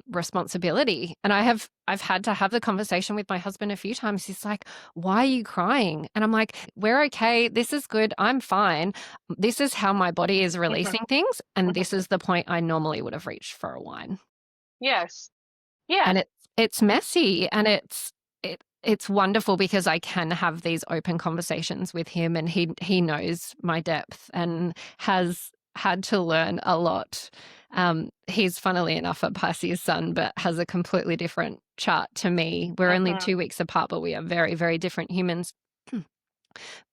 responsibility. And I've had to have the conversation with my husband a few times. He's like, why are you crying? And I'm like, we're okay. This is good. I'm fine. This is how my body is releasing things. And this is the point I normally would have reached for a wine. Yes. Yeah. And it's messy, and it's wonderful because I can have these open conversations with him, and he knows my depth and has had to learn a lot. He's funnily enough a Pisces sun, but has a completely different chart to me. We're only 2 weeks apart, but we are very, very different humans.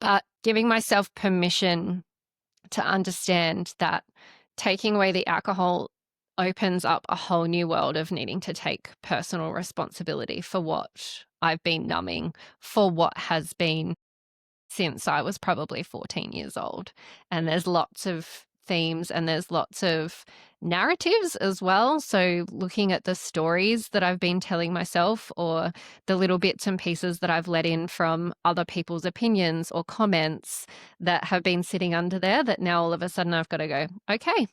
But giving myself permission to understand that taking away the alcohol opens up a whole new world of needing to take personal responsibility for what I've been numbing, for what has been since I was probably 14 years old. And there's lots of themes and there's lots of narratives as well. So looking at the stories that I've been telling myself, or the little bits and pieces that I've let in from other people's opinions or comments that have been sitting under there, that now all of a sudden I've got to go, okay,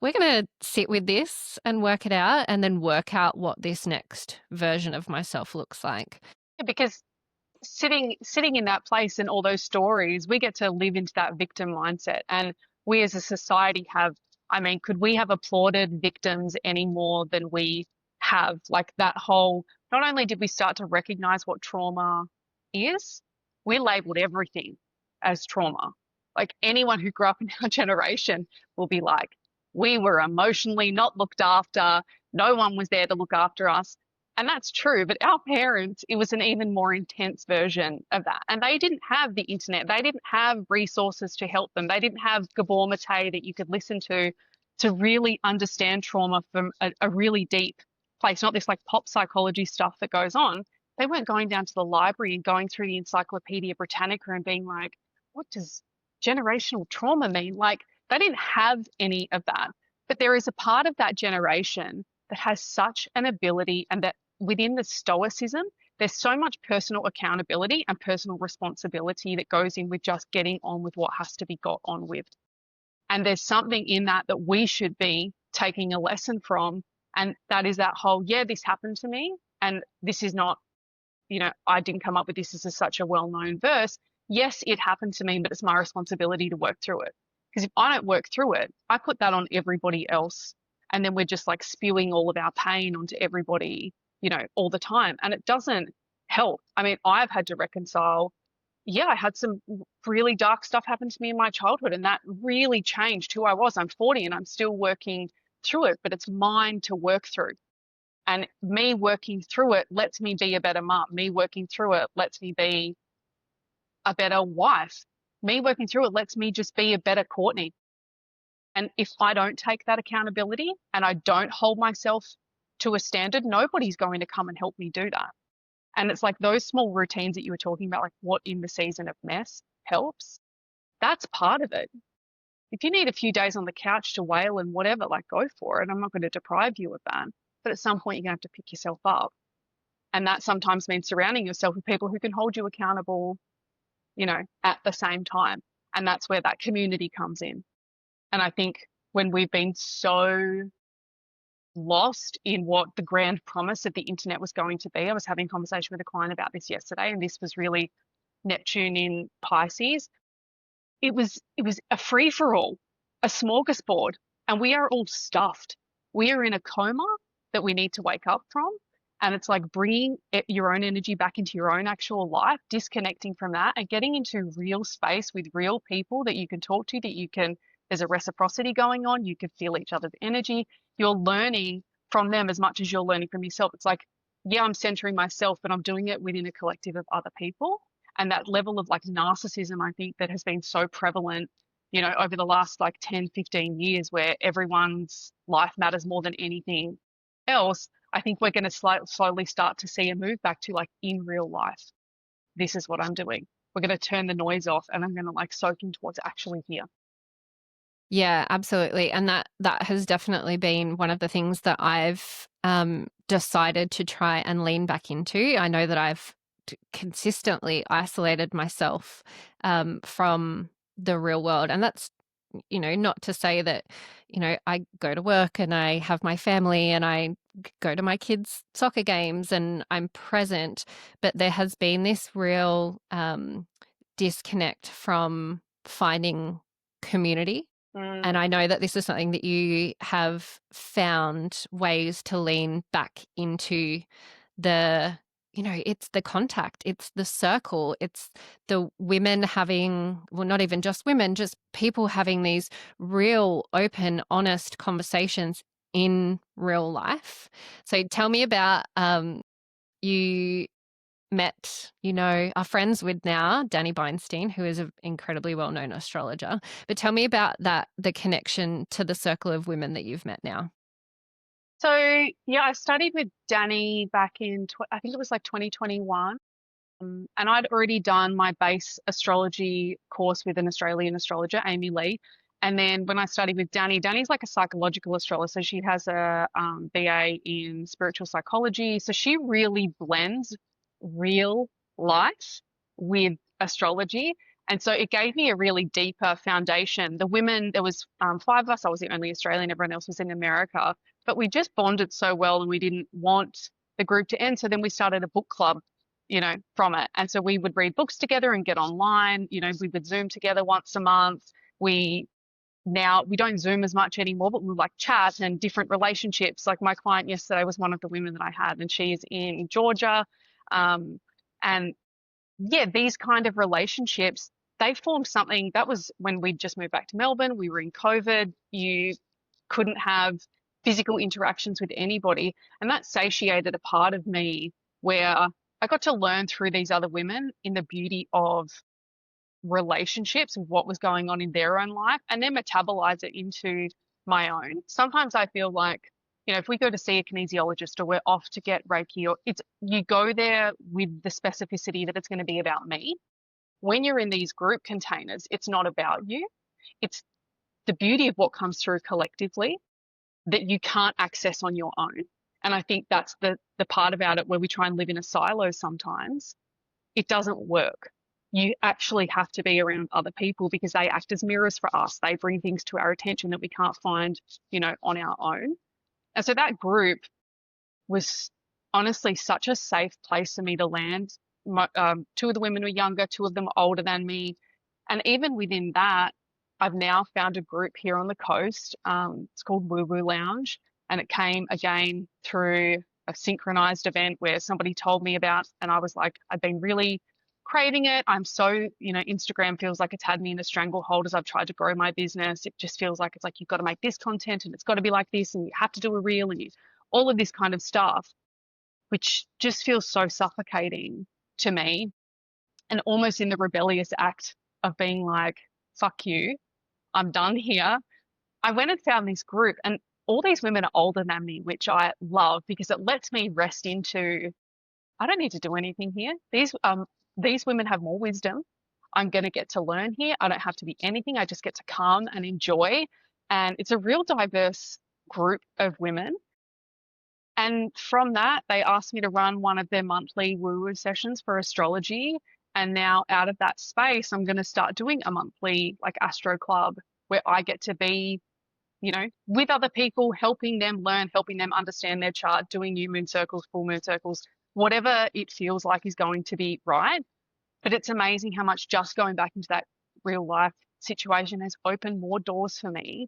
we're going to sit with this and work it out, and then work out what this next version of myself looks like. Because sitting in that place and all those stories, we get to live into that victim mindset. And we as a society could we have applauded victims any more than we have? Like that whole, not only did we start to recognize what trauma is, we labeled everything as trauma. Like anyone who grew up in our generation will be like, we were emotionally not looked after. No one was there to look after us. And that's true, but our parents, it was an even more intense version of that. And they didn't have the internet. They didn't have resources to help them. They didn't have Gabor Mate that you could listen to really understand trauma from a really deep place, not this like pop psychology stuff that goes on. They weren't going down to the library and going through the Encyclopedia Britannica and being like, what does generational trauma mean? Like, they didn't have any of that. But there is a part of that generation that has such an ability, and that within the stoicism, there's so much personal accountability and personal responsibility that goes in with just getting on with what has to be got on with. And there's something in that we should be taking a lesson from. And that is that whole, yeah, this happened to me. And this is not, I didn't come up with this. This is such a well-known verse. Yes, it happened to me, but it's my responsibility to work through it. Because if I don't work through it, I put that on everybody else. And then we're just like spewing all of our pain onto everybody, all the time. And it doesn't help. I mean, I've had to reconcile. Yeah, I had some really dark stuff happen to me in my childhood, and that really changed who I was. I'm 40 and I'm still working through it, but it's mine to work through. And me working through it lets me be a better mom. Me working through it lets me be a better wife. Me working through it lets me just be a better Courtney. And if I don't take that accountability and I don't hold myself to a standard, nobody's going to come and help me do that. And it's like those small routines that you were talking about, like what in the season of mess helps, that's part of it. If you need a few days on the couch to wail and whatever, like go for it. I'm not going to deprive you of that. But at some point, you're going to have to pick yourself up. And that sometimes means surrounding yourself with people who can hold you accountable, at the same time. And that's where that community comes in. And I think when we've been so lost in what the grand promise of the internet was going to be, I was having a conversation with a client about this yesterday, and this was really Neptune in Pisces. It was a free for all, a smorgasbord, and we are all stuffed. We are in a coma that we need to wake up from. And it's like bringing your own energy back into your own actual life, disconnecting from that and getting into real space with real people that you can talk to, there's a reciprocity going on. You can feel each other's energy. You're learning from them as much as you're learning from yourself. It's like, yeah, I'm centering myself, but I'm doing it within a collective of other people. And that level of like narcissism, I think, that has been so prevalent, over the last like 10, 15 years, where everyone's life matters more than anything else. I think we're going to slowly start to see a move back to like in real life. This is what I'm doing. We're going to turn the noise off, and I'm going to like soak into what's actually here. Yeah, absolutely. And that has definitely been one of the things that I've decided to try and lean back into. I know that I've consistently isolated myself from the real world. And that's, not to say that, I go to work and I have my family and I go to my kids' soccer games and I'm present, but there has been this real disconnect from finding community. And I know that this is something that you have found ways to lean back into it's the contact, it's the circle, it's the women having, well, not even just women, just people having these real, open, honest conversations in real life. So tell me about you met, are friends with now Danny Beinstein, who is an incredibly well-known astrologer. But tell me about the connection to the circle of women that you've met now. So yeah, I studied with Danny back in, I think it was like 2021. And I'd already done my base astrology course with an Australian astrologer, Amy Lee. And then when I studied with Danny's like a psychological astrologer. So she has a BA in spiritual psychology. So she really blends real life with astrology. And so it gave me a really deeper foundation. The women, there was 5 of us. I was the only Australian. Everyone else was in America. But we just bonded so well, and we didn't want the group to end. So then we started a book club, from it. And so we would read books together and get online. We would Zoom together once a month. We don't Zoom as much anymore, but we like chat and different relationships. Like my client yesterday was one of the women that I had, and she's in Georgia. And yeah, these kind of relationships, they formed something that was when we just moved back to Melbourne. We were in COVID. You couldn't have physical interactions with anybody. And that satiated a part of me where I got to learn through these other women in the beauty of relationships, of what was going on in their own life, and then metabolize it into my own. Sometimes I feel like, if we go to see a kinesiologist or we're off to get Reiki, or you go there with the specificity that it's going to be about me. When you're in these group containers, it's not about you. It's the beauty of what comes through collectively that you can't access on your own. And I think that's the part about it where we try and live in a silo sometimes. It doesn't work. You actually have to be around other people because they act as mirrors for us. They bring things to our attention that we can't find, on our own. And so that group was honestly such a safe place for me to land. 2 of the women were younger, 2 of them were older than me. And even within that, I've now found a group here on the coast. It's called Woo Woo Lounge. And it came again through a synchronized event where somebody told me about, and I was like, I've been really craving it. I'm so, Instagram feels like it's had me in a stranglehold as I've tried to grow my business. It just feels like it's like, you've got to make this content and it's got to be like this and you have to do a reel and all of this kind of stuff, which just feels so suffocating to me, and almost in the rebellious act of being like, fuck you, I'm done here. I went and found this group, and all these women are older than me, which I love because it lets me rest into, I don't need to do anything here. These women have more wisdom. I'm going to get to learn here. I don't have to be anything. I just get to come and enjoy. And it's a real diverse group of women. And from that, they asked me to run one of their monthly woo-woo sessions for astrology. And now out of that space, I'm going to start doing a monthly like Astro Club where I get to be, with other people, helping them learn, helping them understand their chart, doing new moon circles, full moon circles, whatever it feels like is going to be right. But it's amazing how much just going back into that real life situation has opened more doors for me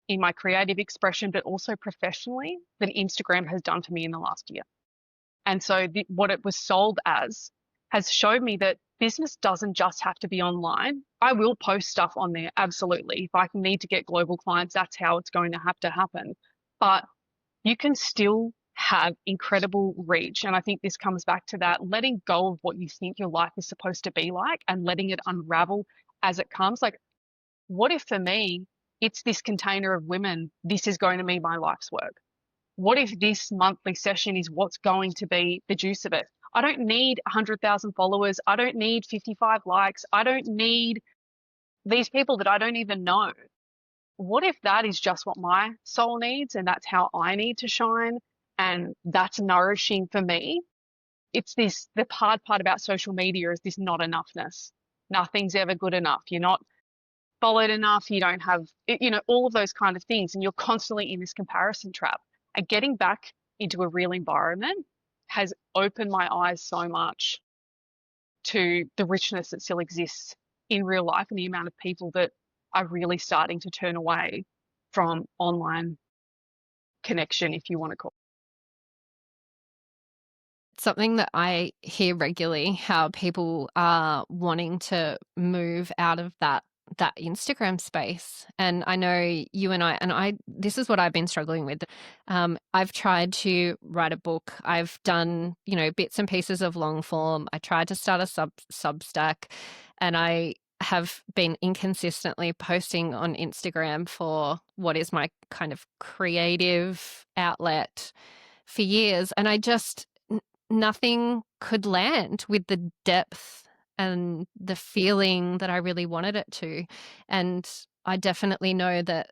in my creative expression, but also professionally than Instagram has done for me in the last year. And so what it was sold as has showed me that business doesn't just have to be online. I will post stuff on there, absolutely. If I need to get global clients, that's how it's going to have to happen. But you can still have incredible reach. And I think this comes back to that letting go of what you think your life is supposed to be like and letting it unravel as it comes. Like, what if for me, it's this container of women, this is going to be my life's work? What if this monthly session is what's going to be the juice of it? I don't need 100,000 followers. I don't need 55 likes. I don't need these people that I don't even know. What if that is just what my soul needs and that's how I need to shine and that's nourishing for me? It's the hard part about social media is this not enoughness. Nothing's ever good enough. You're not followed enough. You don't have, all of those kind of things. And you're constantly in this comparison trap. And getting back into a real environment has opened my eyes so much to the richness that still exists in real life and the amount of people that are really starting to turn away from online connection, if you want to call Something that I hear regularly, how people are wanting to move out of that Instagram space. And I know you and I this is what I've been struggling with. I've tried to write a book. I've done, bits and pieces of long form. I tried to start a Substack, and I have been inconsistently posting on Instagram for what is my kind of creative outlet for years. And I just, nothing could land with the depth and the feeling that I really wanted it to. And I definitely know that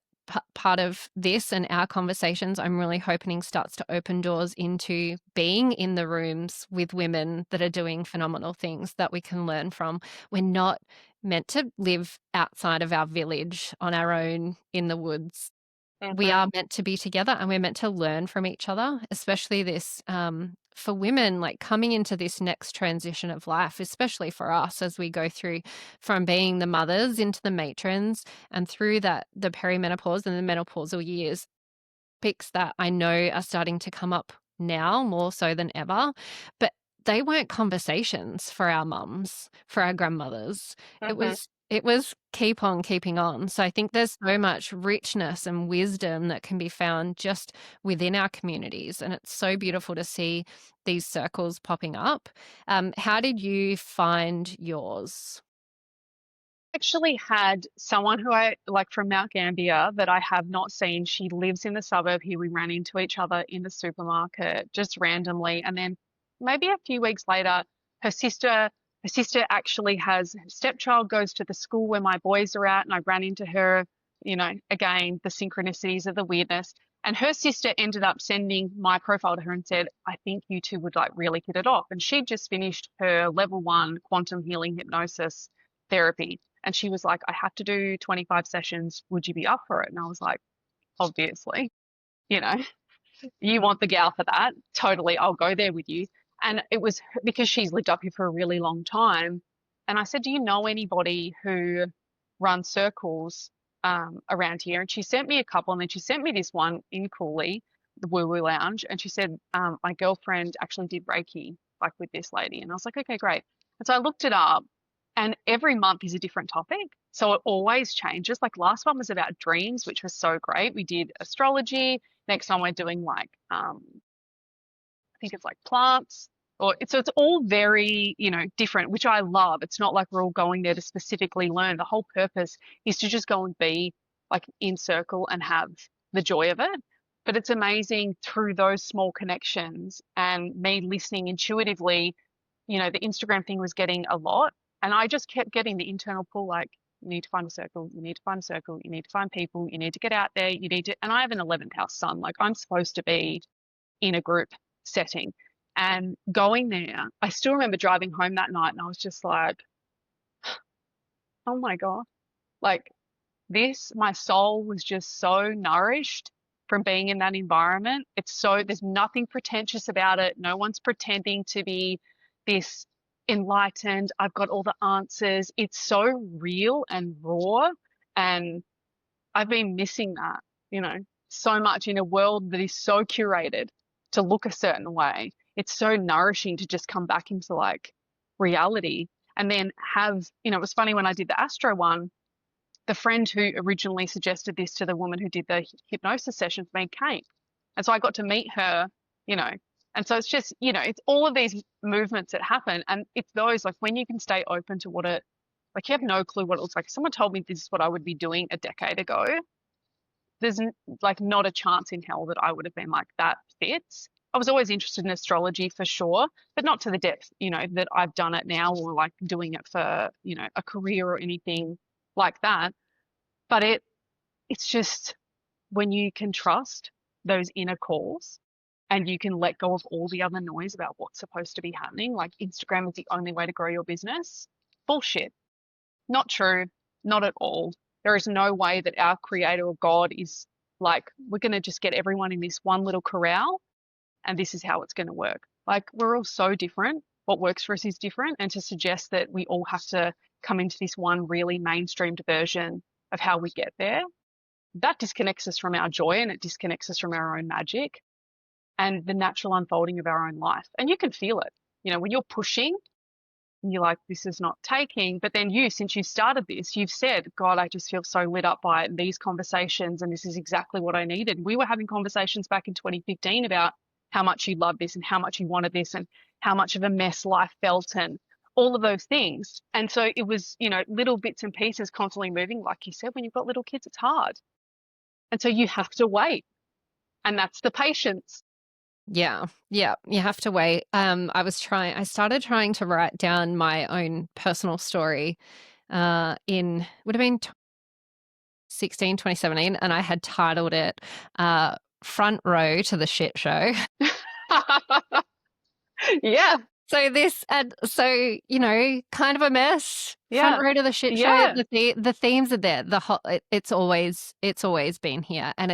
part of this and our conversations, I'm really hoping starts to open doors into being in the rooms with women that are doing phenomenal things that we can learn from. We're not meant to live outside of our village on our own in the woods. We are meant to be together and we're meant to learn from each other, especially this for women, like coming into this next transition of life, especially for us as we go through from being the mothers into the matrons and through that, the perimenopause and the menopausal years. Topics that I know are starting to come up now more so than ever, but they weren't conversations for our mums, for our grandmothers. it. It was keep on keeping on. So I think there's so much richness and wisdom that can be found just within our communities. And it's so beautiful to see these circles popping up. How did you find yours? Actually had someone who I like from Mount Gambier that I have not seen. She lives in the suburb here. We ran into each other in the supermarket just randomly. And then maybe a few weeks later, her sister actually has her stepchild goes to the school where my boys are at, and I ran into her, again, the synchronicities of the weirdness. And her sister ended up sending my profile to her and said, I think you two would like really hit it off. And she'd just finished her level 1 quantum healing hypnosis therapy. And she was like, I have to do 25 sessions. Would you be up for it? And I was like, obviously, you know, you want the gal for that. Totally. I'll go there with you. And it was because she's lived up here for a really long time. And I said, do you know anybody who runs circles around here? And she sent me a couple. And then she sent me this one in Cooley, the Woo Woo Lounge. And she said, my girlfriend actually did Reiki, like with this lady. And I was like, okay, great. And so I looked it up. And every month is a different topic. So it always changes. Like last one was about dreams, which was so great. We did astrology. Next time we're doing like, I think it's like plants. So it's all very, different, which I love. It's not like we're all going there to specifically learn. The whole purpose is to just go and be like in circle and have the joy of it. But it's amazing through those small connections and me listening intuitively, the Instagram thing was getting a lot. And I just kept getting the internal pull, like, you need to find a circle, you need to find a circle, you need to find people, you need to get out there, you need to, and I have an 11th house sun. Like, I'm supposed to be in a group setting. And going there, I still remember driving home that night and I was just like, oh my God, like my soul was just so nourished from being in that environment. There's nothing pretentious about it. No one's pretending to be this enlightened. I've got all the answers. It's so real and raw. And I've been missing that, so much in a world that is so curated to look a certain way. It's so nourishing to just come back into like reality and then have, it was funny when I did the Astro one, the friend who originally suggested this to the woman who did the hypnosis session for me came. And so I got to meet her, and so it's just, it's all of these movements that happen. And it's those, like, when you can stay open to like, you have no clue what it looks like. If someone told me this is what I would be doing a decade ago, there's like not a chance in hell that I would have been like, that fits. I was always interested in astrology for sure, but not to the depth, that I've done it now or like doing it for, a career or anything like that. But it's just when you can trust those inner calls and you can let go of all the other noise about what's supposed to be happening, like Instagram is the only way to grow your business. Bullshit. Not true. Not at all. There is no way that our creator or God is like, we're going to just get everyone in this one little corral and this is how it's going to work. Like, we're all so different. What works for us is different. And to suggest that we all have to come into this one really mainstreamed version of how we get there, that disconnects us from our joy and it disconnects us from our own magic and the natural unfolding of our own life. And you can feel it, when you're pushing and you're like, this is not taking, but then since you started this, you've said, God, I just feel so lit up by these conversations and this is exactly what I needed. We were having conversations back in 2015 about how much you loved this and how much you wanted this and how much of a mess life felt and all of those things. And so it was, little bits and pieces constantly moving. Like you said, when you've got little kids, it's hard. And so you have to wait. And that's the patience. Yeah, you have to wait. I started trying to write down my own personal story would have been 2017, and I had titled it Front Row to the Shit Show. Yeah. So kind of a mess. Yeah. Front row to the shit show. Yeah. The themes are there. It's always been here, and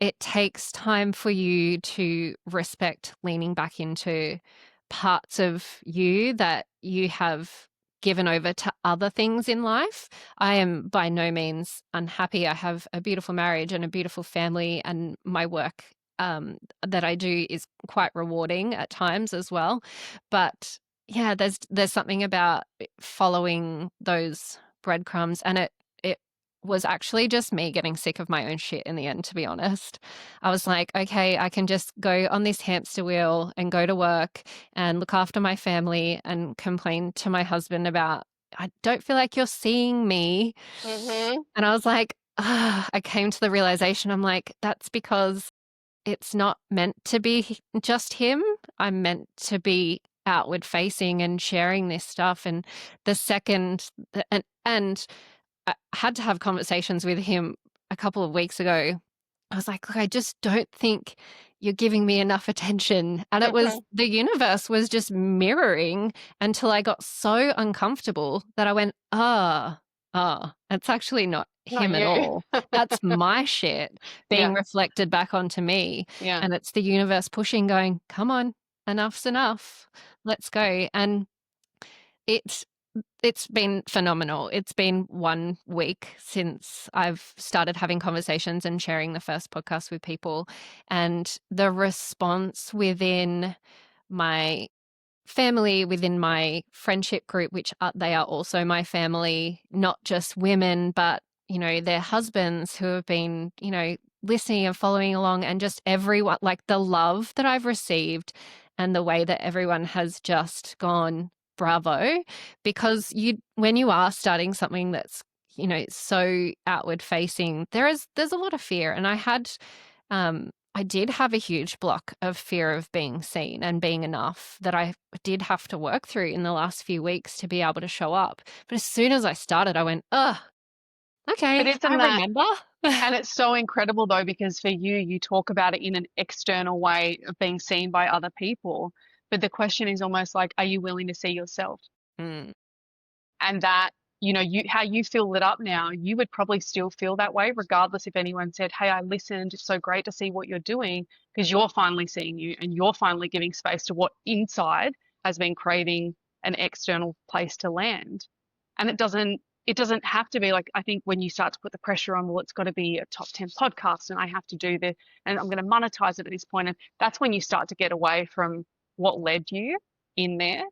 it takes time for you to respect leaning back into parts of you that you have given over to other things in life. I am by no means unhappy. I have a beautiful marriage and a beautiful family, and my work that I do is quite rewarding at times as well. But yeah, there's something about following those breadcrumbs, and it was actually just me getting sick of my own shit in the end, to be honest. I was like, okay, I can just go on this hamster wheel and go to work and look after my family and complain to my husband about, I don't feel like you're seeing me. Mm-hmm. And I was like, I came to the realization, I'm like, that's because it's not meant to be just him. I'm meant to be outward facing and sharing this stuff. And and I had to have conversations with him a couple of weeks ago. I was like, look, I just don't think you're giving me enough attention. And the universe was just mirroring until I got so uncomfortable that I went, it's actually not him at all. That's my shit being reflected back onto me. Yeah. And it's the universe pushing, going, come on, enough's enough. Let's go. And it's been phenomenal. It's been 1 week since I've started having conversations and sharing the first podcast with people, and the response within my family, within my friendship group, which they are also my family, not just women, but, their husbands who have been, listening and following along, and just everyone, like the love that I've received and the way that everyone has just gone, bravo, because when you are starting something that's so outward facing, there's a lot of fear. And I had I did have a huge block of fear of being seen and being enough that I did have to work through in the last few weeks to be able to show up. But as soon as I started, I went, oh, But okay, I isn't that, remember. and it's so incredible though, because for you, you talk about it in an external way of being seen by other people. But the question is almost like, are you willing to see yourself? Mm, And that, you how you feel lit up now, you would probably still feel that way, regardless if anyone said, hey, I listened, it's so great to see what you're doing, because you're finally seeing you and you're finally giving space to what inside has been craving an external place to land. And it doesn't have to be like, I think when you start to put the pressure on, well, it's got to be a top 10 podcast and I have to do this and I'm going to monetize it at this point. And that's when you start to get away from what led you in there.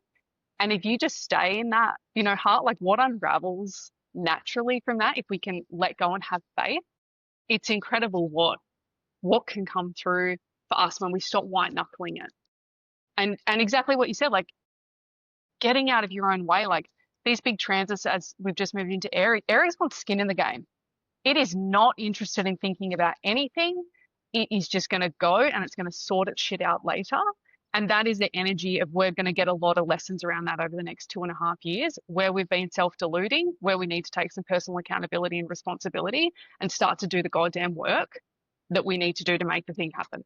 And if you just stay in that, heart, like what unravels naturally from that, if we can let go and have faith, it's incredible what can come through for us when we stop white knuckling it. And exactly what you said, like getting out of your own way, like these big transits as we've just moved into Aries. Aries wants skin in the game. It is not interested in thinking about anything. It is just going to go and it's going to sort its shit out later. And that is the energy of we're going to get a lot of lessons around that over the next 2.5 years, where we've been self-deluding, where we need to take some personal accountability and responsibility and start to do the goddamn work that we need to do to make the thing happen.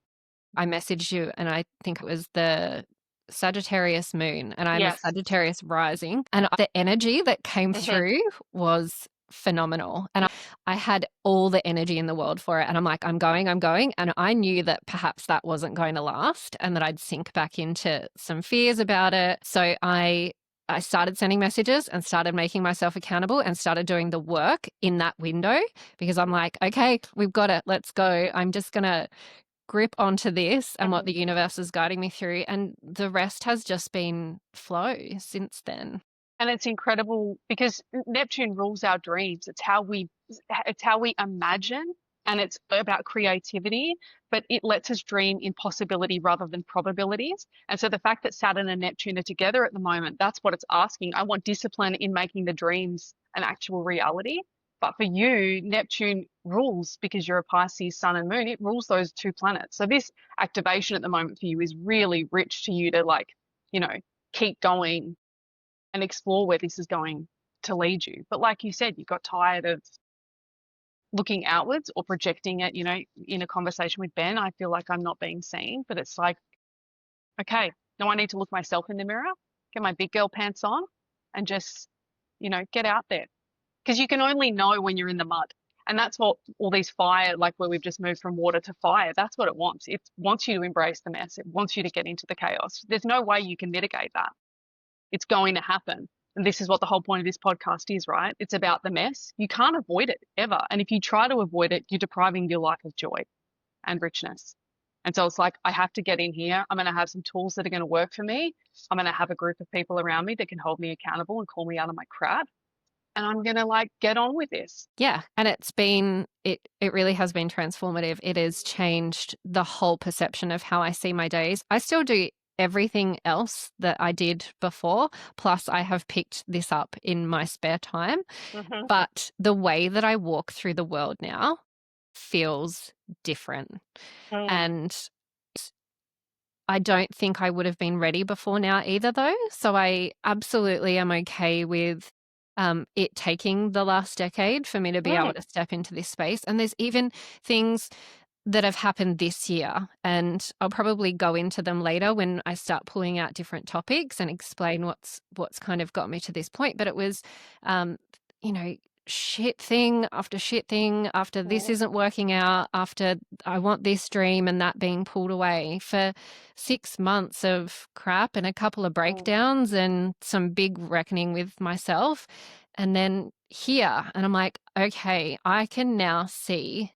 I messaged you and I think it was the Sagittarius moon and I'm a Yes. Sagittarius rising. And the energy that came through was phenomenal. And I had all the energy in the world for it. And I'm like, I'm going. And I knew that perhaps that wasn't going to last and that I'd sink back into some fears about it. So I started sending messages and started making myself accountable and started doing the work in that window because I'm like, okay, we've got it. Let's go. I'm just going to grip onto this and what the universe is guiding me through. And the rest has just been flow since then. And it's incredible because Neptune rules our dreams. It's how we imagine and it's about creativity, but it lets us dream in possibility rather than probabilities. And so the fact that Saturn and Neptune are together at the moment, that's what it's asking. I want discipline in making the dreams an actual reality. But for you, Neptune rules because you're a Pisces sun and moon, it rules those two planets. So this activation at the moment for you is really rich to you to keep going and explore where this is going to lead you. But like you said, you got tired of looking outwards or projecting it, in a conversation with Ben, I feel like I'm not being seen, but it's like, okay, now I need to look myself in the mirror, get my big girl pants on and just, get out there. Because you can only know when you're in the mud. And that's what all these fire, like where we've just moved from water to fire, that's what it wants. It wants you to embrace the mess. It wants you to get into the chaos. There's no way you can mitigate that. It's going to happen. And this is what the whole point of this podcast is, right? It's about the mess. You can't avoid it ever. And if you try to avoid it, you're depriving your life of joy and richness. And so it's like, I have to get in here. I'm going to have some tools that are going to work for me. I'm going to have a group of people around me that can hold me accountable and call me out of my crap. And I'm going to get on with this. Yeah. And it really has been transformative. It has changed the whole perception of how I see my days. I still do everything else that I did before. Plus, I have picked this up in my spare time. But the way that I walk through the world now feels different. And I don't think I would have been ready before now either, though. So I absolutely am okay with it taking the last decade for me to be able to step into this space. And there's even things that have happened this year, and I'll probably go into them later when I start pulling out different topics and explain what's kind of got me to this point. But it was, shit thing after this isn't working out, after I want this dream and that being pulled away for 6 months of crap and a couple of breakdowns and some big reckoning with myself. And then here, and I'm like, okay, I can now see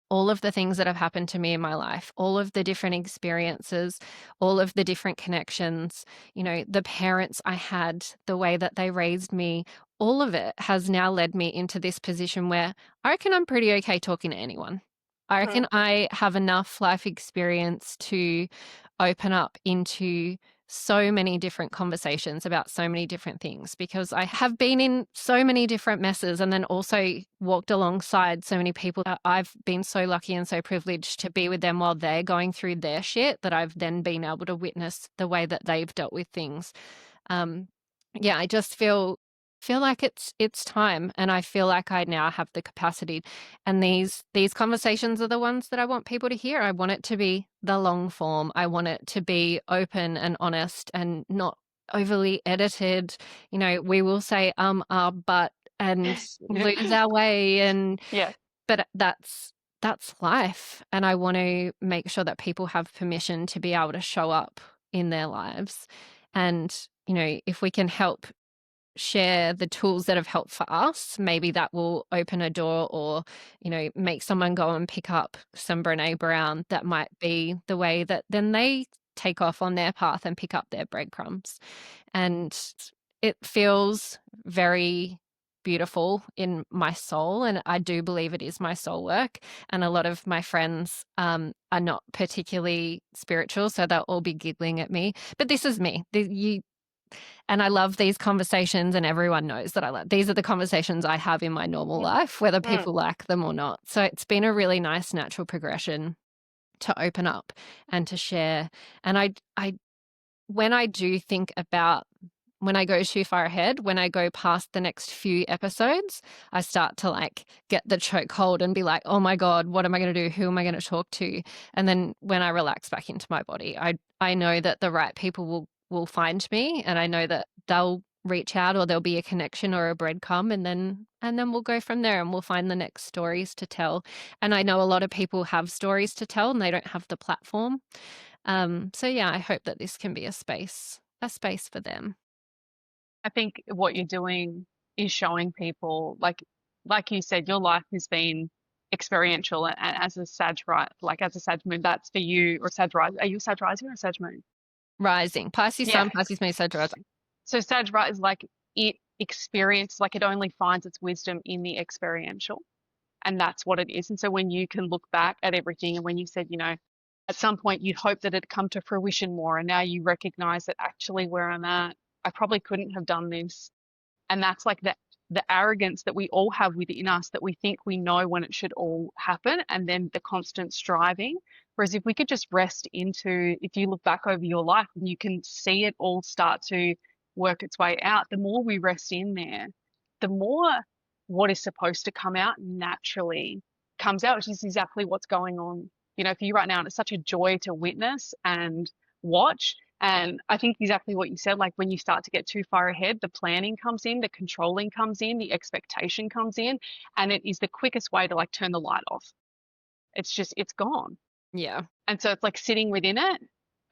all of the things that have happened to me in my life, all of the different experiences, all of the different connections, the parents I had, the way that they raised me, all of it has now led me into this position where I reckon I'm pretty okay talking to anyone. I reckon I have enough life experience to open up into so many different conversations about so many different things, because I have been in so many different messes and then also walked alongside so many people that I've been so lucky and so privileged to be with them while they're going through their shit, that I've then been able to witness the way that they've dealt with things. Yeah, I just feel like it's time, and I feel like I now have the capacity, and these conversations are the ones that I want people to hear. I want it to be the long form. I want it to be open and honest and not overly edited. You know, we will say but and lose our way, and Yeah. but that's life, and I want to make sure that people have permission to be able to show up in their lives. And you know, if we can help share the tools that have helped for us, maybe that will open a door, or you know, make someone go and pick up some Brene Brown. That might be the way that then they take off on their path and pick up their breadcrumbs. And it feels very beautiful in my soul, and I do believe it is my soul work. And a lot of my friends are not particularly spiritual, so they'll all be giggling at me, but this is me. And I love these conversations, and everyone knows that I love these are the conversations I have in my normal life, whether people like them or not. So it's been a really nice natural progression to open up and to share. And I when I do think about, when I go too far ahead, when I go past the next few episodes, I start to like get the chokehold and be like, oh my God, what am I going to do? Who am I going to talk to? And then when I relax back into my body, I know that the right people will find me, and I know that they'll reach out, or there'll be a connection or a breadcrumb, and then we'll go from there, and we'll find the next stories to tell. And I know a lot of people have stories to tell and they don't have the platform. So yeah, I hope that this can be a space for them. I think what you're doing is showing people, like you said, your life has been experiential, and as a Sag, right, like as a Sag moon, that's for you, or Sag rise. Are you Sag rising or Sag moon? Rising. Pisces Yeah. sun, Pisces moon, Sag rising. So Sag right is like it experience, like it only finds its wisdom in the experiential, and that's what it is. And so when you can look back at everything, and when you said, you know, at some point you'd hope that it'd come to fruition more, and now you recognize that actually where I'm at, I probably couldn't have done this. And that's like the arrogance that we all have within us, that we think we know when it should all happen, and then the constant striving. Whereas if we could just rest into, if you look back over your life and you can see it all start to work its way out, the more we rest in there, the more what is supposed to come out naturally comes out, which is exactly what's going on, you know, for you right now. And it's such a joy to witness and watch. And I think exactly what you said, like when you start to get too far ahead, the planning comes in, the controlling comes in, the expectation comes in, and it is the quickest way to like turn the light off. It's just, it's gone. Yeah. And so it's like sitting within it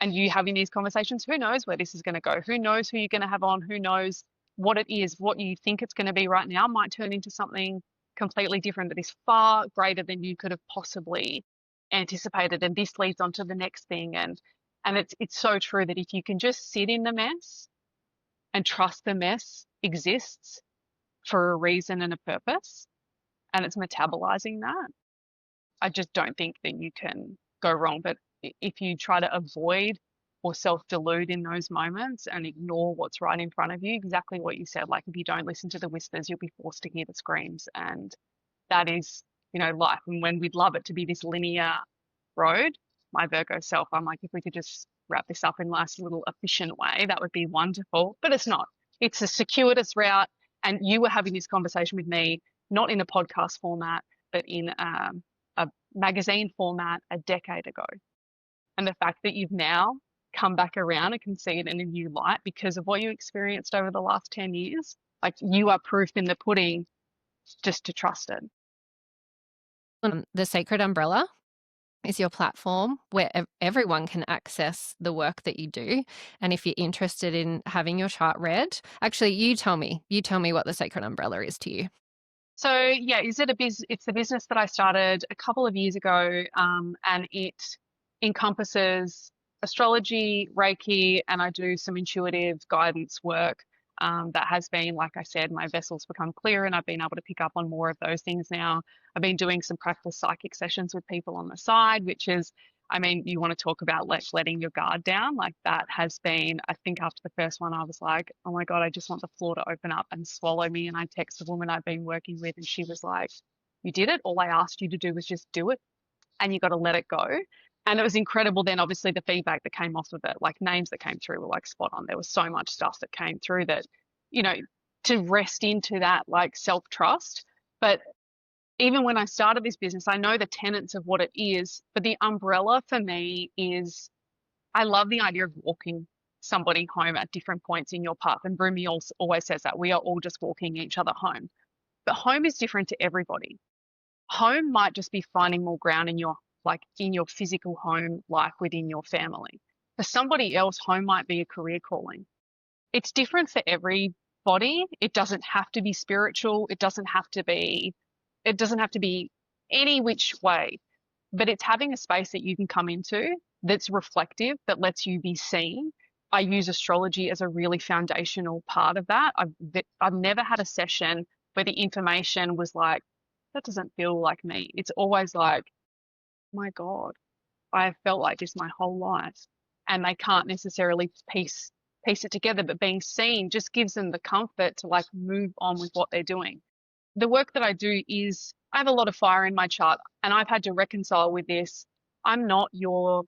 and you having these conversations. Who knows where this is going to go? Who knows who you're going to have on? Who knows what it is? What you think it's going to be right now might turn into something completely different that is far greater than you could have possibly anticipated. And this leads on to the next thing. And it's so true that if you can just sit in the mess and trust the mess exists for a reason and a purpose, and it's metabolizing that, I just don't think that you can go wrong. But if you try to avoid or self-delude in those moments and ignore what's right in front of you, exactly what you said, like if you don't listen to the whispers, you'll be forced to hear the screams. And that is, you know, life. And when we'd love it to be this linear road, my Virgo self, I'm like, if we could just wrap this up in a nice little efficient way, that would be wonderful. But it's not. It's a circuitous route. And you were having this conversation with me, not in a podcast format, but in a magazine format a decade ago. And the fact that you've now come back around and can see it in a new light because of what you experienced over the last 10 years, like you are proof in the pudding just to trust it. The Sacred Umbrella is your platform where everyone can access the work that you do. And if you're interested in having your chart read, actually, you tell me what the Sacred Umbrella is to you. So yeah, it's the business that I started a couple of years ago, and it encompasses astrology, Reiki, and I do some intuitive guidance work. That has been, like I said, my vessel's become clear and I've been able to pick up on more of those things now. I've been doing some practice psychic sessions with people on the side, which is I mean, you want to talk about letting your guard down. Like that has been, I think after the first one, I was like, oh my God, I just want the floor to open up and swallow me. And I texted the woman I've been working with, and she was like, you did it. All I asked you to do was just do it, and you got to let it go. And it was incredible. Then obviously the feedback that came off of it, like names that came through were like spot on. There was so much stuff that came through that, you know, to rest into that like self-trust. But even when I started this business, I know the tenets of what it is, but the umbrella for me is I love the idea of walking somebody home at different points in your path. And Rumi always says that we are all just walking each other home. But home is different to everybody. Home might just be finding more ground in your in your physical home life within your family. For somebody else, home might be a career calling. It's different for everybody. It doesn't have to be spiritual. It doesn't have to be any which way, but it's having a space that you can come into that's reflective, that lets you be seen. I use astrology as a really foundational part of that. I've never had a session where the information was like, that doesn't feel like me. It's always like, my God, I have felt like this my whole life. And they can't necessarily piece it together, but being seen just gives them the comfort to like move on with what they're doing. The work that I do is I have a lot of fire in my chart, and I've had to reconcile with this. I'm not your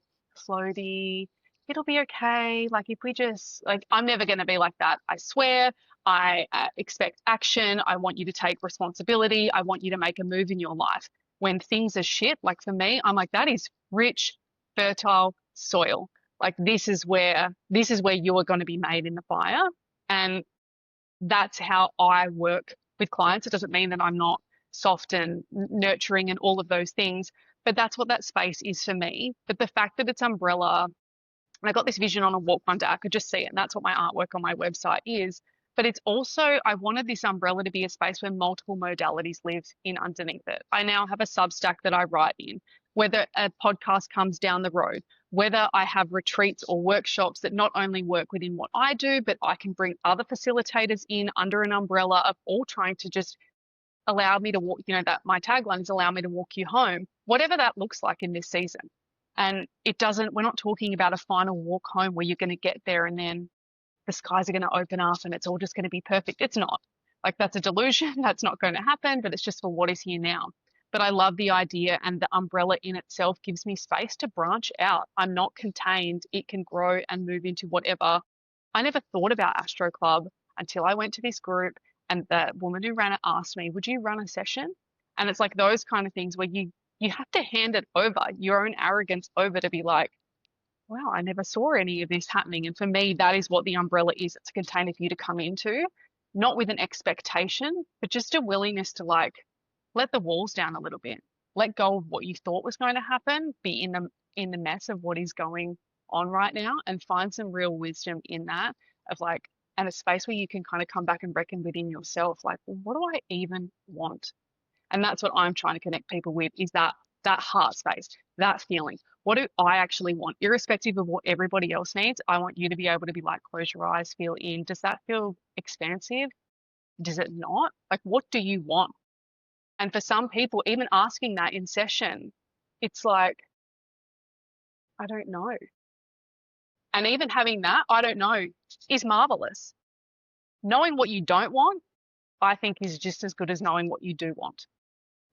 floaty, it'll be okay. Like if we just I'm never going to be like that. I swear. I expect action. I want you to take responsibility. I want you to make a move in your life. When things are shit, like for me, I'm like, that is rich, fertile soil. Like this is where you are going to be made in the fire. And that's how I work with clients. It doesn't mean that I'm not soft and nurturing and all of those things, but that's what that space is for me. But the fact that it's umbrella, and I got this vision on a walk one day, I could just see it, and that's what my artwork on my website is. But it's also, I wanted this umbrella to be a space where multiple modalities live in underneath it. I now have a Substack that I write in, whether a podcast comes down the road, whether I have retreats or workshops that not only work within what I do, but I can bring other facilitators in under an umbrella of all trying to just allow me to walk, that my tagline is allow me to walk you home, whatever that looks like in this season. And we're not talking about a final walk home where you're going to get there and then the skies are going to open up and it's all just going to be perfect. It's not. Like that's a delusion. That's not going to happen, but it's just for what is here now. But I love the idea, and the umbrella in itself gives me space to branch out. I'm not contained. It can grow and move into whatever. I never thought about Astro Club until I went to this group, and the woman who ran it asked me, would you run a session? And it's like those kind of things where you have to hand it over, your own arrogance over, to be like, wow, I never saw any of this happening. And for me, that is what the umbrella is. It's a container for you to come into, not with an expectation, but just a willingness to like let the walls down a little bit, let go of what you thought was going to happen, be in the mess of what is going on right now, and find some real wisdom in that of like, and a space where you can kind of come back and reckon within yourself, like, well, what do I even want? And that's what I'm trying to connect people with, is that heart space, that feeling. What do I actually want? Irrespective of what everybody else needs, I want you to be able to be like, close your eyes, feel in. Does that feel expansive? Does it not? Like, what do you want? And for some people, even asking that in session, it's like, I don't know. And even having that, I don't know, is marvelous. Knowing what you don't want, I think, is just as good as knowing what you do want.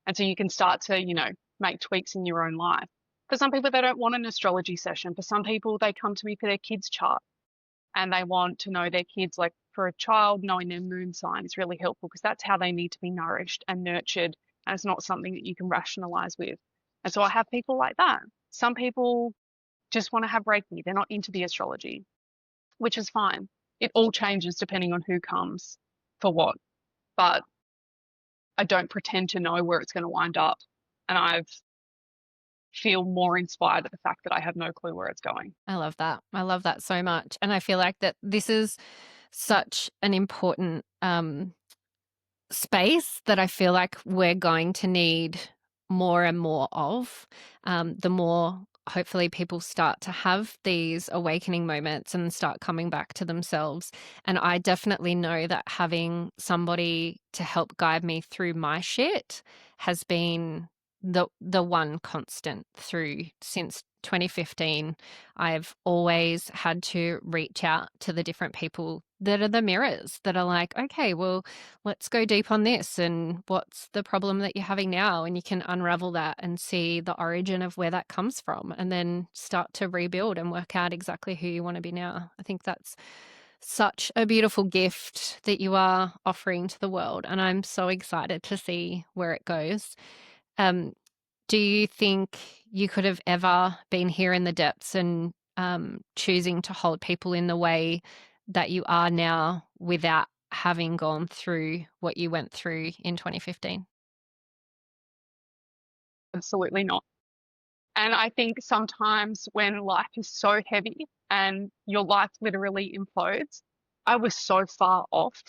And so you can start to, make tweaks in your own life. For some people, they don't want an astrology session. For some people, they come to me for their kids' chart and they want to know their kids. Like for a child, knowing their moon sign is really helpful because that's how they need to be nourished and nurtured. And it's not something that you can rationalize with. And so I have people like that. Some people just want to have Reiki. They're not into the astrology, which is fine. It all changes depending on who comes for what. But I don't pretend to know where it's going to wind up. And I feel more inspired at the fact that I have no clue where it's going. I love that. I love that so much. And I feel like that this is such an important space that I feel like we're going to need more and more of. The more hopefully people start to have these awakening moments and start coming back to themselves. And I definitely know that having somebody to help guide me through my shit has been the one constant through since 2015, I've always had to reach out to the different people that are the mirrors that are like, okay, well, let's go deep on this. And what's the problem that you're having now? And you can unravel that and see the origin of where that comes from, and then start to rebuild and work out exactly who you want to be now. I think that's such a beautiful gift that you are offering to the world. And I'm so excited to see where it goes. Do you think you could have ever been here in the depths and choosing to hold people in the way that you are now without having gone through what you went through in 2015? Absolutely not. And I think sometimes when life is so heavy and your life literally implodes, I was so far off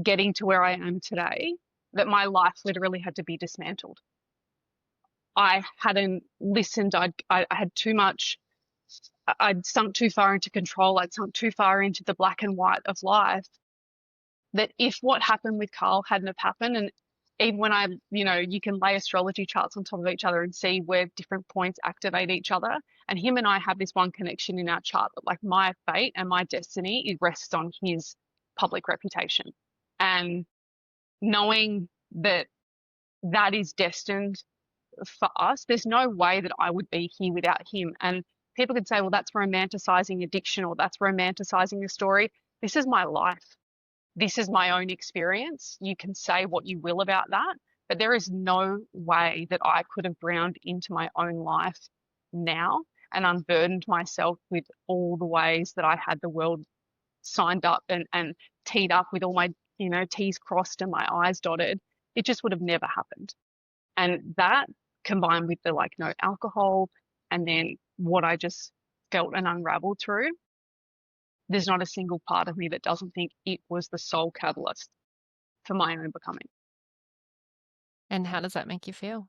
getting to where I am today that my life literally had to be dismantled. I hadn't listened. I had too much. I'd sunk too far into control. I'd sunk too far into the black and white of life. That if what happened with Carl hadn't have happened, and even when you can lay astrology charts on top of each other and see where different points activate each other. And him and I have this one connection in our chart that, like, my fate and my destiny, it rests on his public reputation. And knowing that that is destined for us, there's no way that I would be here without him. And people could say, well, that's romanticizing addiction, or that's romanticizing the story. This is my life. This is my own experience. You can say what you will about that, but there is no way that I could have ground into my own life now and unburdened myself with all the ways that I had the world signed up and teed up with all my, T's crossed and my I's dotted. It just would have never happened. And that, combined with the no alcohol, and then what I just felt and unraveled through, there's not a single part of me that doesn't think it was the sole catalyst for my own becoming. And how does that make you feel?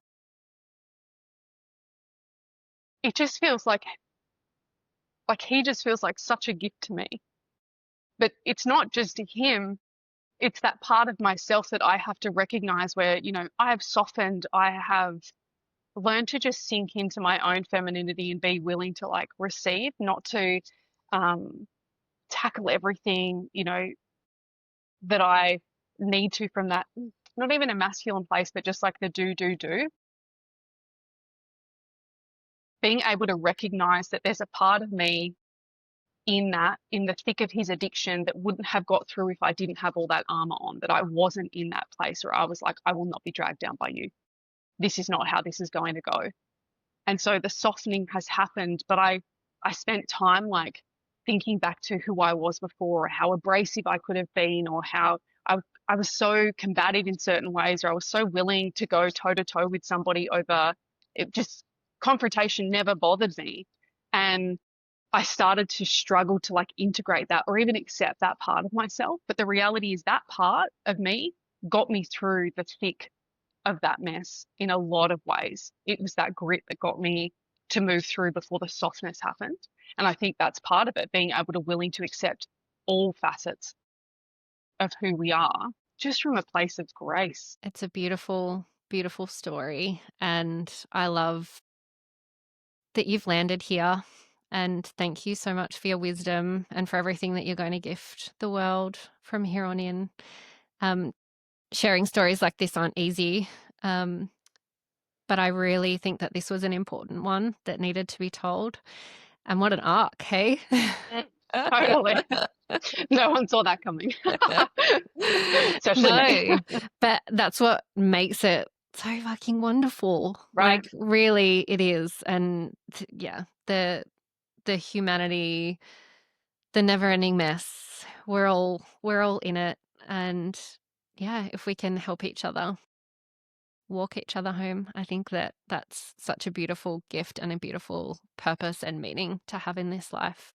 It just feels like he just feels like such a gift to me. But it's not just him, it's that part of myself that I have to recognize where, I have softened, I have learned to just sink into my own femininity and be willing to receive, not to tackle everything, that I need to from that, not even a masculine place, but just like the do. Being able to recognize that there's a part of me in the thick of his addiction that wouldn't have got through if I didn't have all that armor on, that I wasn't in that place where I was like, I will not be dragged down by you. This is not how this is going to go. And so the softening has happened, but I spent time thinking back to who I was before, or how abrasive I could have been, or how I was so combative in certain ways, or I was so willing to go toe to toe with somebody over it. Just confrontation never bothered me. And I started to struggle to integrate that or even accept that part of myself. But the reality is that part of me got me through the thick of that mess in a lot of ways. It was that grit that got me to move through before the softness happened. And I think that's part of it, being able to willing to accept all facets of who we are, just from a place of grace. It's a beautiful, beautiful story. And I love that you've landed here. And thank you so much for your wisdom and for everything that you're going to gift the world from here on in. Sharing stories like this aren't easy, but I really think that this was an important one that needed to be told. And what an arc, hey? Totally. No one saw that coming. No, but that's what makes it so fucking wonderful. Right. Really it is. And yeah, the humanity, the never-ending mess, we're all in it. And yeah, if we can help each other walk each other home, I think that that's such a beautiful gift and a beautiful purpose and meaning to have in this life.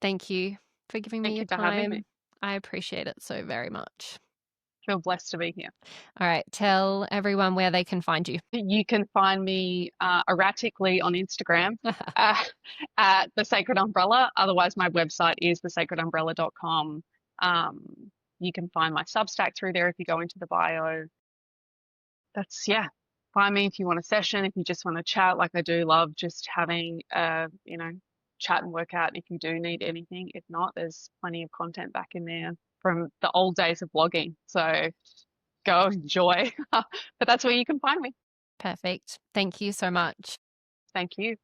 Thank you for giving me your time. I appreciate it so very much. Feel blessed to be here. All right, tell everyone where they can find you. You can find me erratically on Instagram at The Sacred Umbrella. Otherwise, my website is thesacredumbrella.com. You can find my Substack through there if you go into the bio. find me if you want a session, if you just want to chat. Like I do love just having chat and work out if you do need anything. If not, there's plenty of content back in there from the old days of blogging. So go enjoy. But that's where you can find me. Perfect. Thank you so much. Thank you.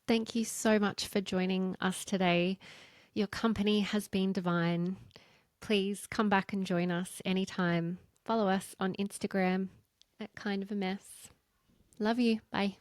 Thank you so much for joining us today. Your company has been divine. Please come back and join us anytime. Follow us on Instagram at Kind of a Mess. Love you. Bye.